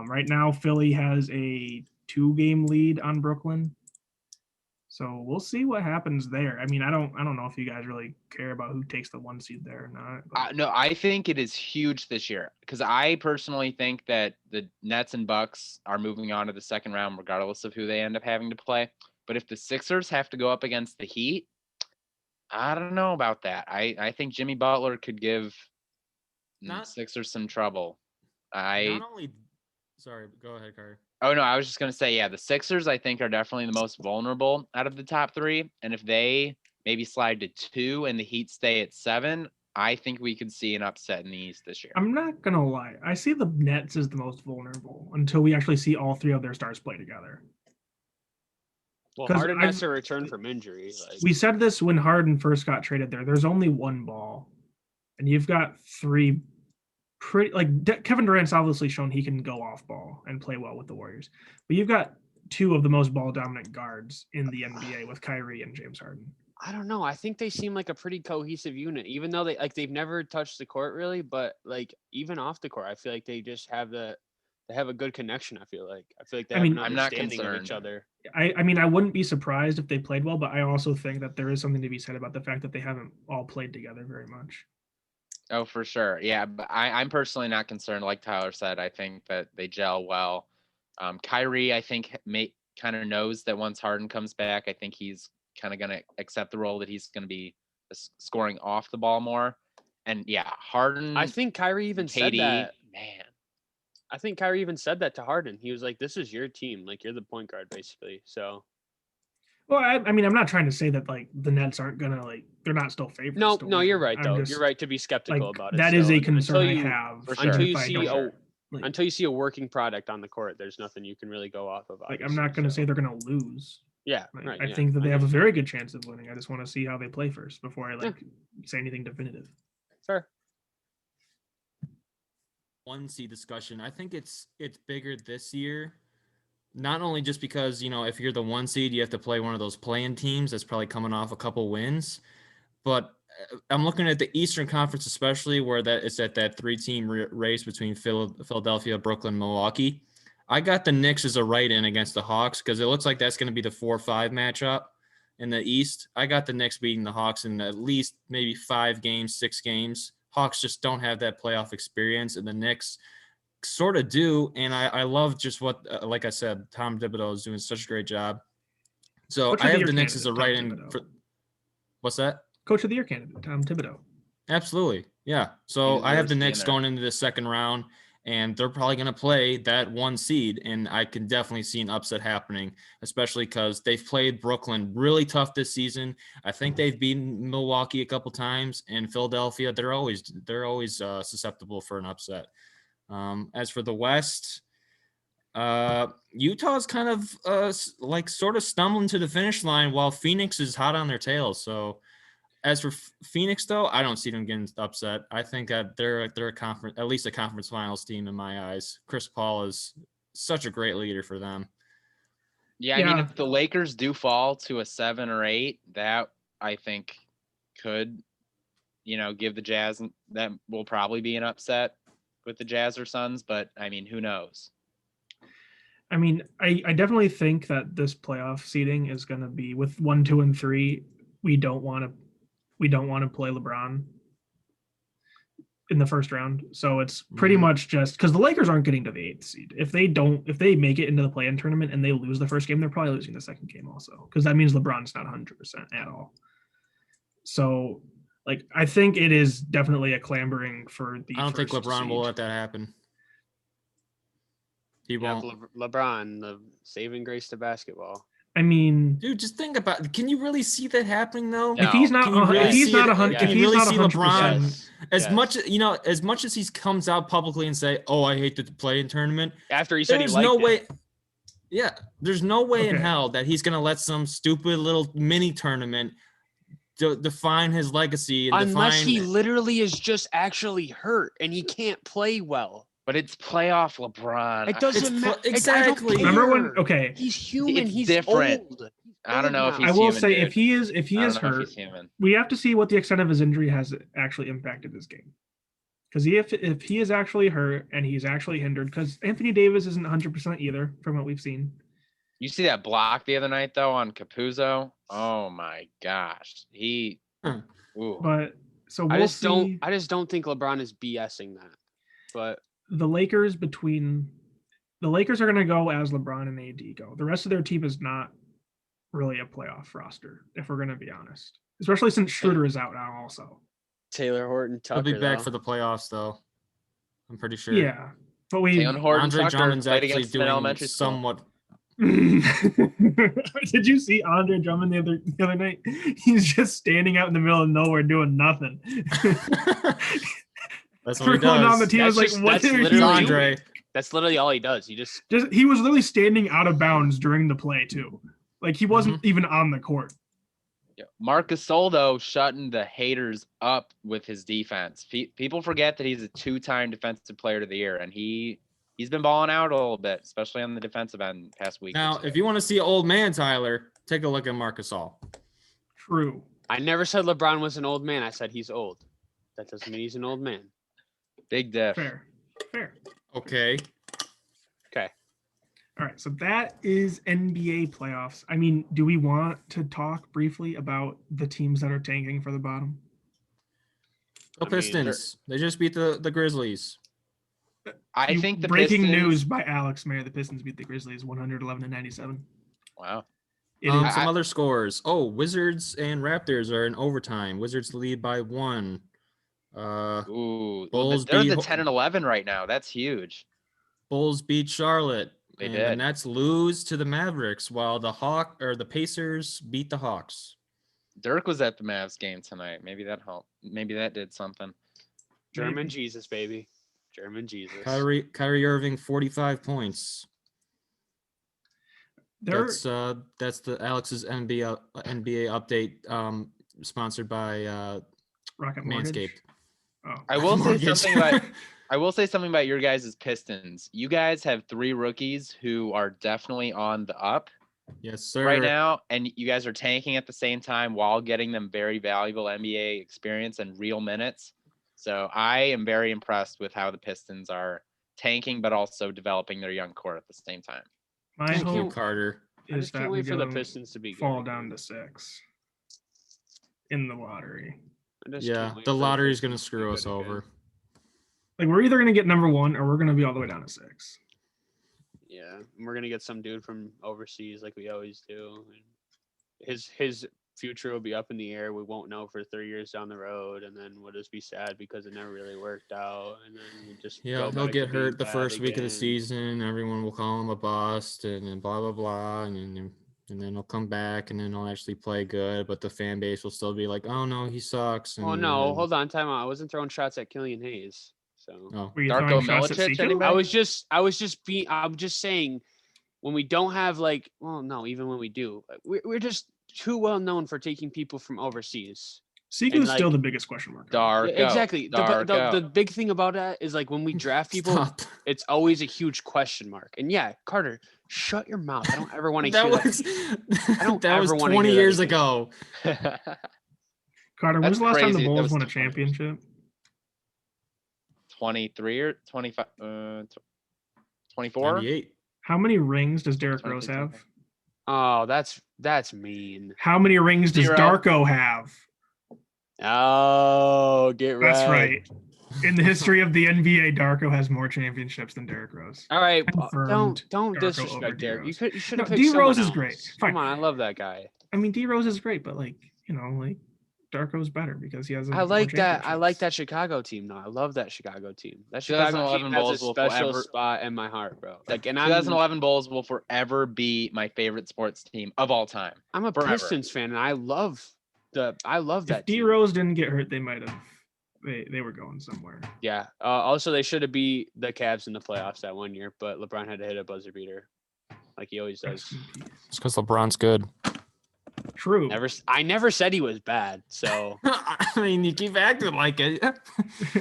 Right now, Philly has a 2-game lead on Brooklyn. So we'll see what happens there. I mean, I don't know if you guys really care about who takes the 1 seed there or not. But No, I think it is huge this year because I personally think that the Nets and Bucks are moving on to the second round, regardless of who they end up having to play. But if the Sixers have to go up against the Heat, I don't know about that. I think Jimmy Butler could give Not Sixers some trouble. not only. Sorry, go ahead, Carter. Oh no, I was just gonna say, yeah, the Sixers I think are definitely the most vulnerable out of the top three, and if they maybe slide to 2 and the Heat stay at 7, I think we could see an upset in the East this year. I'm not gonna lie. I see the Nets as the most vulnerable until we actually see all 3 of their stars play together. Well, 'Cause Harden has I've- to return from injury. Like, We said this when Harden first got traded there. There's only one ball, and you've got 3 pretty Kevin Durant's obviously shown he can go off ball and play well with the Warriors, but you've got 2 of the most ball dominant guards in the NBA with Kyrie and James Harden. I don't know. I think they seem like a pretty cohesive unit, even though they've never touched the court really, but like even off the court, I feel like they just have they have a good connection. I feel like they have an I'm not understanding of each concerned. other. I mean, I wouldn't be surprised if they played well, but I also think that there is something to be said about the fact that they haven't all played together very much. Oh, for sure. Yeah, but I'm personally not concerned. Like Tyler said, I think that they gel well. Kyrie, I think, kind of knows that once Harden comes back, I think he's kind of going to accept the role that he's going to be scoring off the ball more. And yeah, Harden. I think Kyrie even said KD, that. man. I think Kyrie even said that to Harden. He was like, "This is your team. Like you're the point guard, basically." So. Well, I mean, I'm not trying to say that like the Nets aren't gonna they're not still favorites. No, to no, win. you're right I'm though. just, You're right to be skeptical like, about it. that is still. a concern until I you, have. Until you if I see don't- like, until you see a working product on the court, there's nothing you can really go off of. like I'm obviously, not gonna so. say they're gonna lose. Yeah, Like, right. I yeah, think that they have a understand. very good chance of winning. I just want to see how they play first before I say anything definitive. Fair. 1 seed discussion. I think it's bigger this year. Not only just because, if you're the 1 seed, you have to play one of those play-in teams that's probably coming off a couple wins. But I'm looking at the Eastern Conference, especially where it's at that 3-team race between Philadelphia, Brooklyn, Milwaukee. I got the Knicks as a write-in against the Hawks because it looks like that's going to be the 4-5 matchup in the East. I got the Knicks beating the Hawks in at least maybe 5 games, 6 games. Hawks just don't have that playoff experience, and the Knicks sort of do. And I love just what, like I said, Tom Thibodeau is doing such a great job. So Coach of I the have Year the Knicks as a candidate, write-in. Tom Thibodeau. What's that? Coach of the Year candidate, Tom Thibodeau. Absolutely. Yeah. So He I have the deserves to be in Knicks there. going into the second round, and they're probably going to play that 1 seed. And I can definitely see an upset happening, especially because they've played Brooklyn really tough this season. I think they've beaten Milwaukee a couple times, and Philadelphia, they're always susceptible for an upset. As for the West, Utah's kind of sort of stumbling to the finish line while Phoenix is hot on their tails. So as for Phoenix, though, I don't see them getting upset. I think that they're a conference, at least a conference finals team in my eyes. Chris Paul is such a great leader for them. Yeah, I mean, Yeah. if the Lakers do fall to a 7 or 8, that I think could, give the Jazz, that will probably be an upset with the Jazz or Suns, but I mean, who knows? I mean, I definitely think that this playoff seeding is going to be with 1, 2, and 3. We don't want to play LeBron in the first round. So it's pretty much just because the Lakers aren't getting to the 8th seed. If they make it into the play-in tournament and they lose the first game, they're probably losing the second game also, because that means LeBron's not 100% at all. So like, I think it is definitely a clambering for the I don't think first LeBron will seed. let that happen. He Yeah, won't. LeBron, the saving grace to basketball. I mean, Dude, just think about it. Can you really see that happening though? No. if he's not, Can you really if he's see not it? 100, Can if you he's really not see 100%, LeBron? Yes. As much as he comes out publicly and say, "Oh, I hate the play-in tournament," After he said he there's liked no it. way. Yeah, there's no way in Okay. hell that he's gonna let some stupid little mini tournament define his legacy and Unless define. he literally is just actually hurt and he can't play well. But it's playoff LeBron. It doesn't matter. exactly. remember when? Okay, He's human. It's He's different. old. I don't know if old he's I will human, say dude. if he is I don't know if hurt, he's human. we have to see what the extent of his injury has actually impacted his game. Because if he is actually hurt and he's actually hindered, because Anthony Davis isn't 100% either from what we've seen. You see that block the other night though on Capuzzo? Oh my gosh. Ooh. But so I we'll just see. don't think LeBron is BSing that. But The Lakers are going to go as LeBron and AD go. The rest of their team is not really a playoff roster, if we're going to be honest. Especially since Schroeder is out now, also. Taylor Horton He'll Tucker be back though. for the playoffs, though. I'm pretty sure. Yeah, but we. Taylor Horton Andre Tucker Drummond's played actually against him in doing elementary school. somewhat. Did you see Andre Drummond the other night? He's just standing out in the middle of nowhere doing nothing. That's what he Everyone on the does. team was like, That's "What are you literally doing?" Andre. That's literally all he does. He just He was literally standing out of bounds during the play too. Like he wasn't even on the court. Yeah. Marcus Gasol, though, shutting the haters up with his defense. People forget that he's a 2-time defensive player of the year, and he's been balling out a little bit, especially on the defensive end past week. Now, if you want to see old man Tyler, take a look at Marcus Gasol. True. I never said LeBron was an old man. I said he's old. That doesn't mean he's an old man. Big diff. Fair. Okay. All right, so that is NBA playoffs. I mean, do we want to talk briefly about the teams that are tanking for the bottom? The Pistons. They just beat the Grizzlies. I think the breaking Pistons, news by Alex Mayer: the Pistons beat the Grizzlies 111-97. Wow. Some other scores. Oh, Wizards and Raptors are in overtime. Wizards lead by 1. Ooh, Bulls they're beat the 10-11 right now. That's huge. Bulls beat Charlotte. They and did. the Nets lose to the Mavericks while the Pacers beat the Hawks. Dirk was at the Mavs game tonight. Maybe that helped. Maybe that did something. German Jesus, baby. German Jesus. Kyrie Irving, 45 points. That's the Alex's NBA update, sponsored by Rocket Mortgage. Manscaped. Oh. I will say Mortgage. something about your guys' Pistons. You guys have 3 rookies who are definitely on the up Yes, sir. right now, and you guys are tanking at the same time while getting them very valuable NBA experience and real minutes. So I am very impressed with how the Pistons are tanking, but also developing their young core at the same time. My Thank you, hope Carter. I is just that can't we wait for the don't Pistons to be fall good. down to 6 in the lottery. I just Yeah, can't wait the for lottery is going to Pistons be screw good us again. over. Like we're either going to get number 1 or we're going to be all the way down to 6. Yeah, and we're gonna get some dude from overseas like we always do. And his future will be up in the air. We won't know for 3 years down the road, and then we'll just be sad because it never really worked out. And then we just Yeah, go he'll back get to being hurt the bad first week of the again. season. Everyone will call him a bust and blah, blah, blah. And then he'll come back and then he'll actually play good. But the fan base will still be like, oh, no, he sucks. Oh And no, then- hold on, time out. I wasn't throwing shots at Killian Hayes. So Oh, Were you Darko throwing shots at Milicic, Sekou? anybody? I'm just saying when we don't have even when we do, we're just too well known for taking people from overseas. Sekou's like, still the biggest question mark. Darko. Yeah, exactly. Darko. The big thing about that is like when we draft people, stop. it's always a huge question mark. And yeah, Carter, shut your mouth. I don't ever want to That hear was, that. I don't that was ever wanna 20 hear that years again. ago. Carter, That's when's the last time the crazy. That Bulls was won a 20 years. championship? 23 or 25, 24? 98. How many rings does Derrick 23, Rose have? 25. Oh, that's mean. How many rings does 0. Darko have? Oh, get right. That's right. In the history of the NBA, Darko has more championships than Derrick Rose. All right, Confirmed don't Darko over disrespect Derek. You D-Rose. should No, have picked D-Rose someone is great. else. Fine. Come on, I love that guy. I mean, D Rose is great, but Darko's better because he has. I like that Chicago team. though. I love that Chicago team. That Chicago 2011 team has a Bulls will special forever- spot in my heart, bro. Like, and I'm 2011 Bulls will forever be my favorite sports team of all time. I'm a forever. Pistons fan, and I love that If D team. Rose didn't get hurt, they might have. They were going somewhere. Yeah. Also, they should have beat the Cavs in the playoffs that one year, but LeBron had to hit a buzzer beater, like he always does. Rest in peace. It's because LeBron's good. True. I never said he was bad. So I mean, you keep acting like it.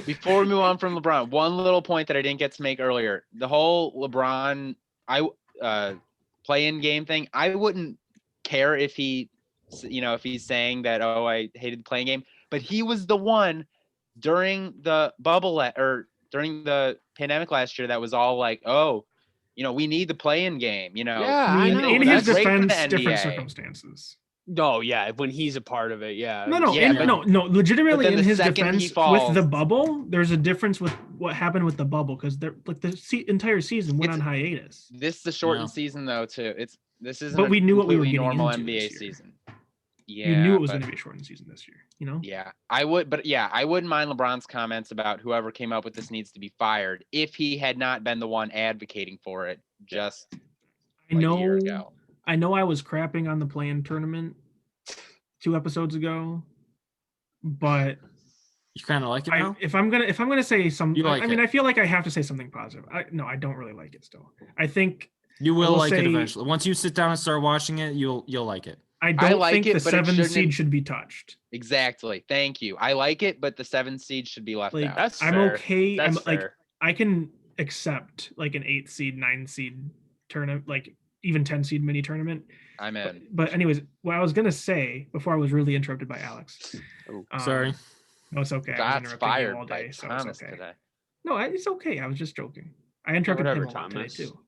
Before we move on from LeBron, one little point that I didn't get to make earlier: the whole LeBron play-in game thing. I wouldn't care if if he's saying that, oh, I hated the playing game, but he was the one during the bubble or during the pandemic last year that was all like, oh, We need the play-in game. Yeah, I mean, know. in his That's great for the defense, different NBA. circumstances. No, yeah, when he's a part of it, yeah. No, Yeah, but- no. Legitimately, then in the his second he defense, with the falls- bubble, there's a difference with what happened with the bubble because they're like the entire season went It's- on hiatus. This is the shortened Yeah. season though too. This isn't. But we knew what we were completely getting normal into NBA this year. season. Yeah, You knew it was but- going to be a shortened season this year. You know. Yeah, I wouldn't mind LeBron's comments about whoever came up with this needs to be fired if he had not been the one advocating for it just I a year know. ago. I know. I was crapping on the play-in tournament 2 episodes ago, but You kind of like it now? if I'm gonna say something, You like I mean, it. I feel like I have to say something positive. I don't really like it still. I think You will will like it say- eventually. Once you sit down and start watching it, you'll like it. I don't like think it, the but it 7 seed shouldn't- should be touched. Exactly. Thank you. I like it, but the 7th seed should be left Like out. That's I'm fair. okay. That's I'm like fair. I can accept like an 8 seed, 9 seed tournament, like even 10 seed mini tournament. I'm But, in. but anyways, what I was gonna say before I was really interrupted by Alex. Oh, Sorry. No, it's okay. I was Got interrupting you fired all by day, so Thomas it's okay. today. No, it's okay. I was just joking. I interrupted whatever, him a lot today Thomas. too.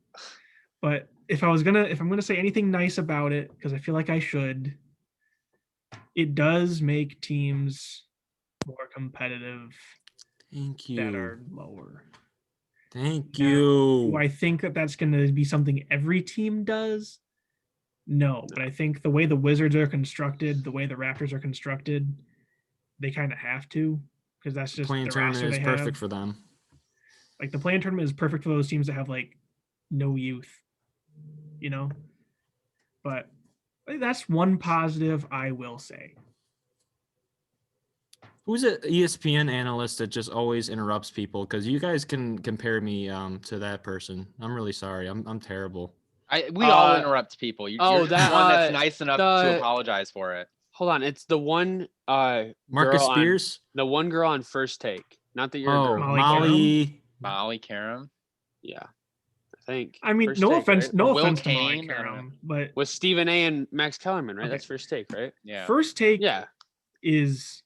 But if I'm gonna say anything nice about it, because I feel like I should, it does make teams more competitive Thank you. that are lower. Thank Now, you. Do I think that that's going to be something every team does? No, but I think the way the Wizards are constructed, the way the Raptors are constructed, they kind of have to because that's just Playing the tournament roster is they perfect have. for them. Like the playing tournament is perfect for those teams that have like no youth, you know. But that's one positive I will say. Who's an ESPN analyst that just always interrupts people? Because you guys can compare me to that person. I'm really sorry. I'm terrible. We all Uh, interrupt people. You're oh, just the that, one that's nice enough to the- apologize for it. Hold on, it's the one Marcus girl on- Spears? the one girl on First Take. Not that you're a Oh, girl. Molly Molly. Molly Karam. Yeah. I think. I mean, First no Take, offense, right? no Or Will offense to Molly Cain, or- Karam, but With Stephen A and Max Kellerman, right? Okay. That's First Take, right? Yeah. First Take Yeah. is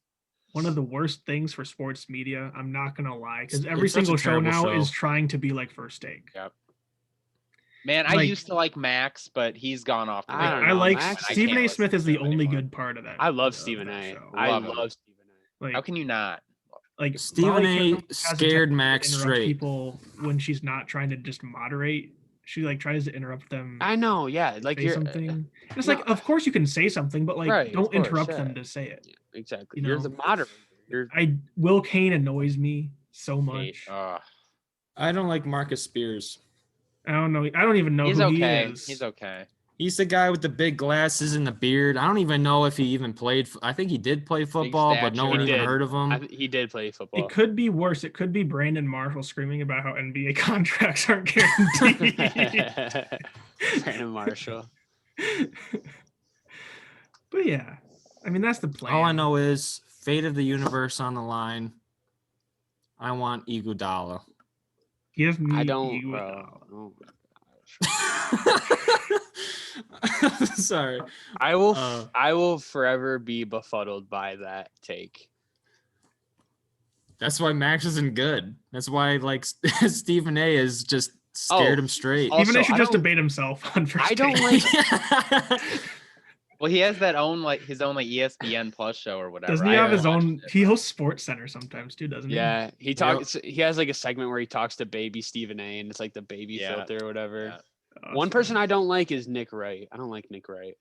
one of the worst things for sports media. I'm not gonna lie, because every It's such a single show terrible now show. is trying to be like First Take. Yep. Man, I Like- used to like Max, but he's gone off the I Like, don't radar. I know, like Max- I Stephen can't A. listen Smith is to the him only anymore. good part of that. I love of Stephen that A. show. I Love him. love Stephen A. Like, How can you not? like Stephen Molly A. Karam has a scared tendency to Max interrupt straight. people when she's not trying to just moderate. She like tries to interrupt them. I know, yeah. Like say you're something. And it's no. like, of course you can say something, but like, Right, of don't course, interrupt yeah. them to say it. exactly. you You're know. the moderator. You're Will Kane annoys me so Hate- much. I don't like Marcus Spears. I don't know. I don't even know He's who okay. he is. He's okay. He's the guy with the big glasses and the beard. I don't even know if he even played. I think he did play football, but no stature. one He even did. heard of him. he did play football. It could be worse. It could be Brandon Marshall screaming about how NBA contracts aren't guaranteed. Brandon Marshall. But yeah, I mean that's the plan. All I know is fate of the universe on the line. I want Iguodala. Give me. I don't, Iguodala. bro. Oh. Sorry. I will. Uh, I will forever be befuddled by that take. That's why Max isn't good. That's why like Stephen A. is just scared Oh, him straight. also, Even if should I just don't- debate himself on first. I don't Take. like. Well, he has that own his own ESPN Plus show or whatever. Doesn't he I have haven't his watched own? it, He but- hosts Sports Center sometimes too, doesn't he? Yeah, he talks. He has like a segment where he talks to baby Stephen A. and it's like the baby Yeah. filter or whatever. Yeah. Oh, One that's person funny. I don't like is Nick Wright. I don't like Nick Wright.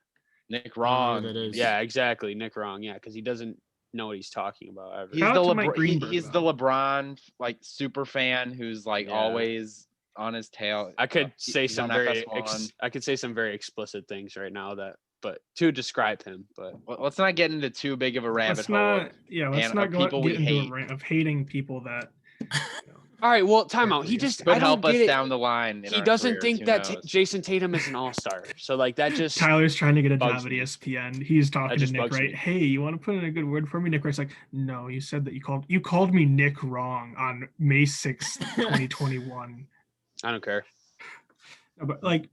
Nick know Wrong. who that is. Yeah, exactly. Nick Wrong. Yeah, because he doesn't know what he's talking about ever. He's Shout the out to Mike Greenberg, he's the though. LeBron super fan who's like Yeah. always on his tail. I could He- say he's some on very FS1. I could say some very explicit things right now but to describe him. But Let's not get into too big of a rabbit Let's hole. not. Yeah, let's and not of go people get we into hate. a rant of hating people that. all right, well, time Yeah, out. He please. just Could I help don't us get it. down the line. in He our doesn't careers, think who that knows? Jason Tatum is an all-star. So like that just Tyler's trying to get a bugs job at me. ESPN. He's talking to just Nick bugs Wright. me. Hey, you want to put in a good word for me? Nick Wright's like, no, you said that you called me Nick wrong on May 6th, 2021. I don't care. No, but like,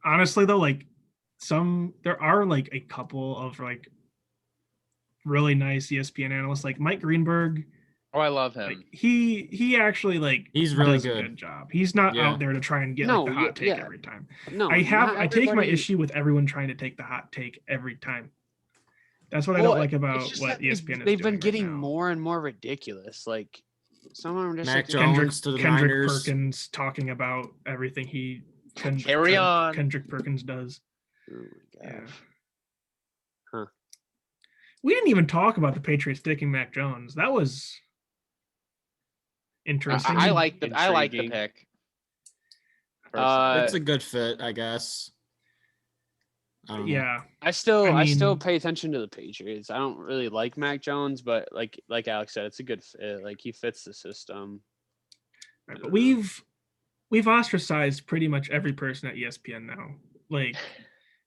honestly though, like there are like a couple of like really nice ESPN analysts, like Mike Greenberg Oh, I love Like him. he actually like He's really does a good. good job. He's not Yeah. out there to try and get No, like the hot take yeah. every time. No, I not take my everybody- issue with everyone trying to take the hot take every time. That's what I Well, don't like it's about just what that ESPN is they've doing been getting right now. more and more ridiculous. Like some of them are just Mac like, Jones to the Kendrick Niners. Perkins talking about everything Carry on. Kendrick Perkins does. oh my Yeah. gosh. Huh. We didn't even talk about the Patriots taking Mac Jones. That was interesting. I like the Intriguing. pick. It's Personally. a good fit, I guess. I don't know. Yeah. I still mean- pay attention to the Patriots. I don't really like Mac Jones, but like Alex said, it's a good fit. Like he fits the system. Right, but we've ostracized pretty much every person at ESPN now. Like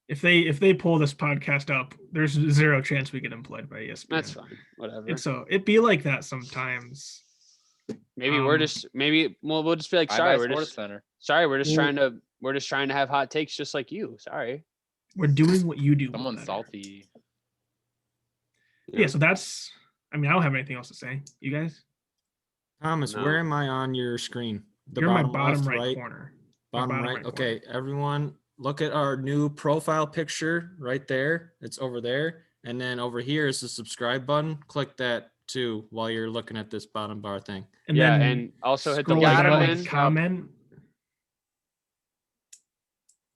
if they pull this podcast up, there's zero chance we get employed by ESPN. That's fine. Whatever. It'd be like that sometimes. Maybe we'll just be like, Bye-bye sorry, Sports Center. we're just trying to have hot takes just like you. Sorry. We're doing what you do. Someone's better. salty. Yeah, so that's. I mean, I don't have anything else to say. You guys? Thomas, No. where am I on your screen? The You're in my bottom left, right corner. My Bottom right. corner. Okay, everyone, look at our new profile picture right there. It's over there. And then over here is the subscribe button. Click that too while you're looking at this bottom bar thing. And yeah, then and also hit the scroll like down and, button. comment.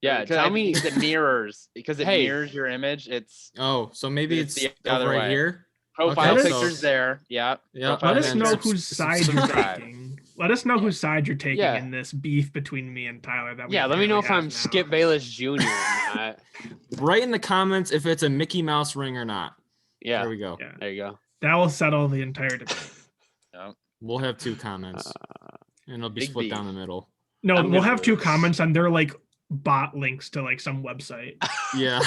Yeah, Because tell me. because it mirrors Hey. mirrors your image. It's Oh, so maybe It's it's the other over right way. here. profile Okay, pictures so- there. Yeah. Yeah. Profile Let us and know then whose subs- side you're subscribe. taking. Let us know whose side you're taking Yeah. in this beef between me and Tyler. That we Yeah, let me know if apparently I'm have Skip now. Bayless Jr. or not. Write in the comments if it's a Mickey Mouse ring or not. Yeah, There we go. Yeah. there you go. That will settle the entire debate. We'll have two comments, and it'll be Big split beef. down the middle. No, I'm we'll good have for two this. comments and they're like bot links to like some website. Yeah.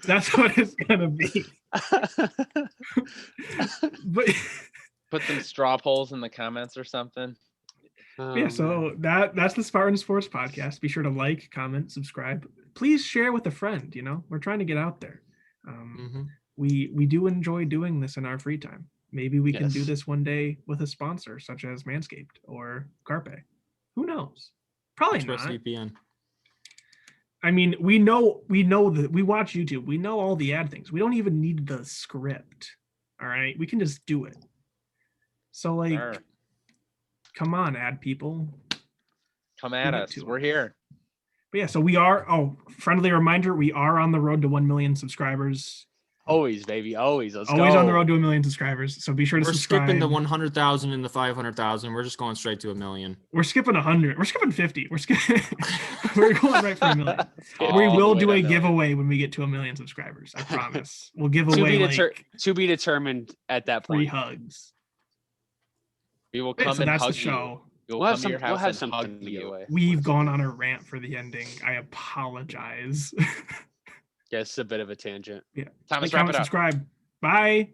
That's what it's gonna be. But Put some straw polls in the comments or something. yeah, so that's the Spartan Sports Podcast. Be sure to like, comment, subscribe. Please share with a friend. You know, we're trying to get out there. Mhm. We do enjoy doing this in our free time. Maybe we can do Yes. this one day with a sponsor such as Manscaped or Carpe. Who knows? Probably not. ExpressVPN. I mean, we know that we watch YouTube. We know all the ad things. We don't even need the script. All right, we can just do it. So like, Sure. come on, ad people. Come at Give it us. to We're us. here. But yeah, so we are. Oh, friendly reminder: we are on the road to 1 million subscribers. Always, baby, always. Let's Always go. on the road to 1 million subscribers. So be sure to We're subscribe. skipping the 100,000 and the 500,000. We're just going straight to 1 million. We're skipping 100. We're skipping 50. We're skipping. We're going right for 1 million. All We the will way do to a 1 million. giveaway when we get to 1 million subscribers. I promise. We'll give To away be, like to be determined at that free point. hugs. We will Yeah, come so and that's hug the show. you. We'll We'll have come to some. your We'll house have and something hug to give you. away. We've gone on a rant for the ending. I apologize. Yeah, it's a bit of a tangent. Thomas, Like, wrap comment, it up. subscribe. Bye.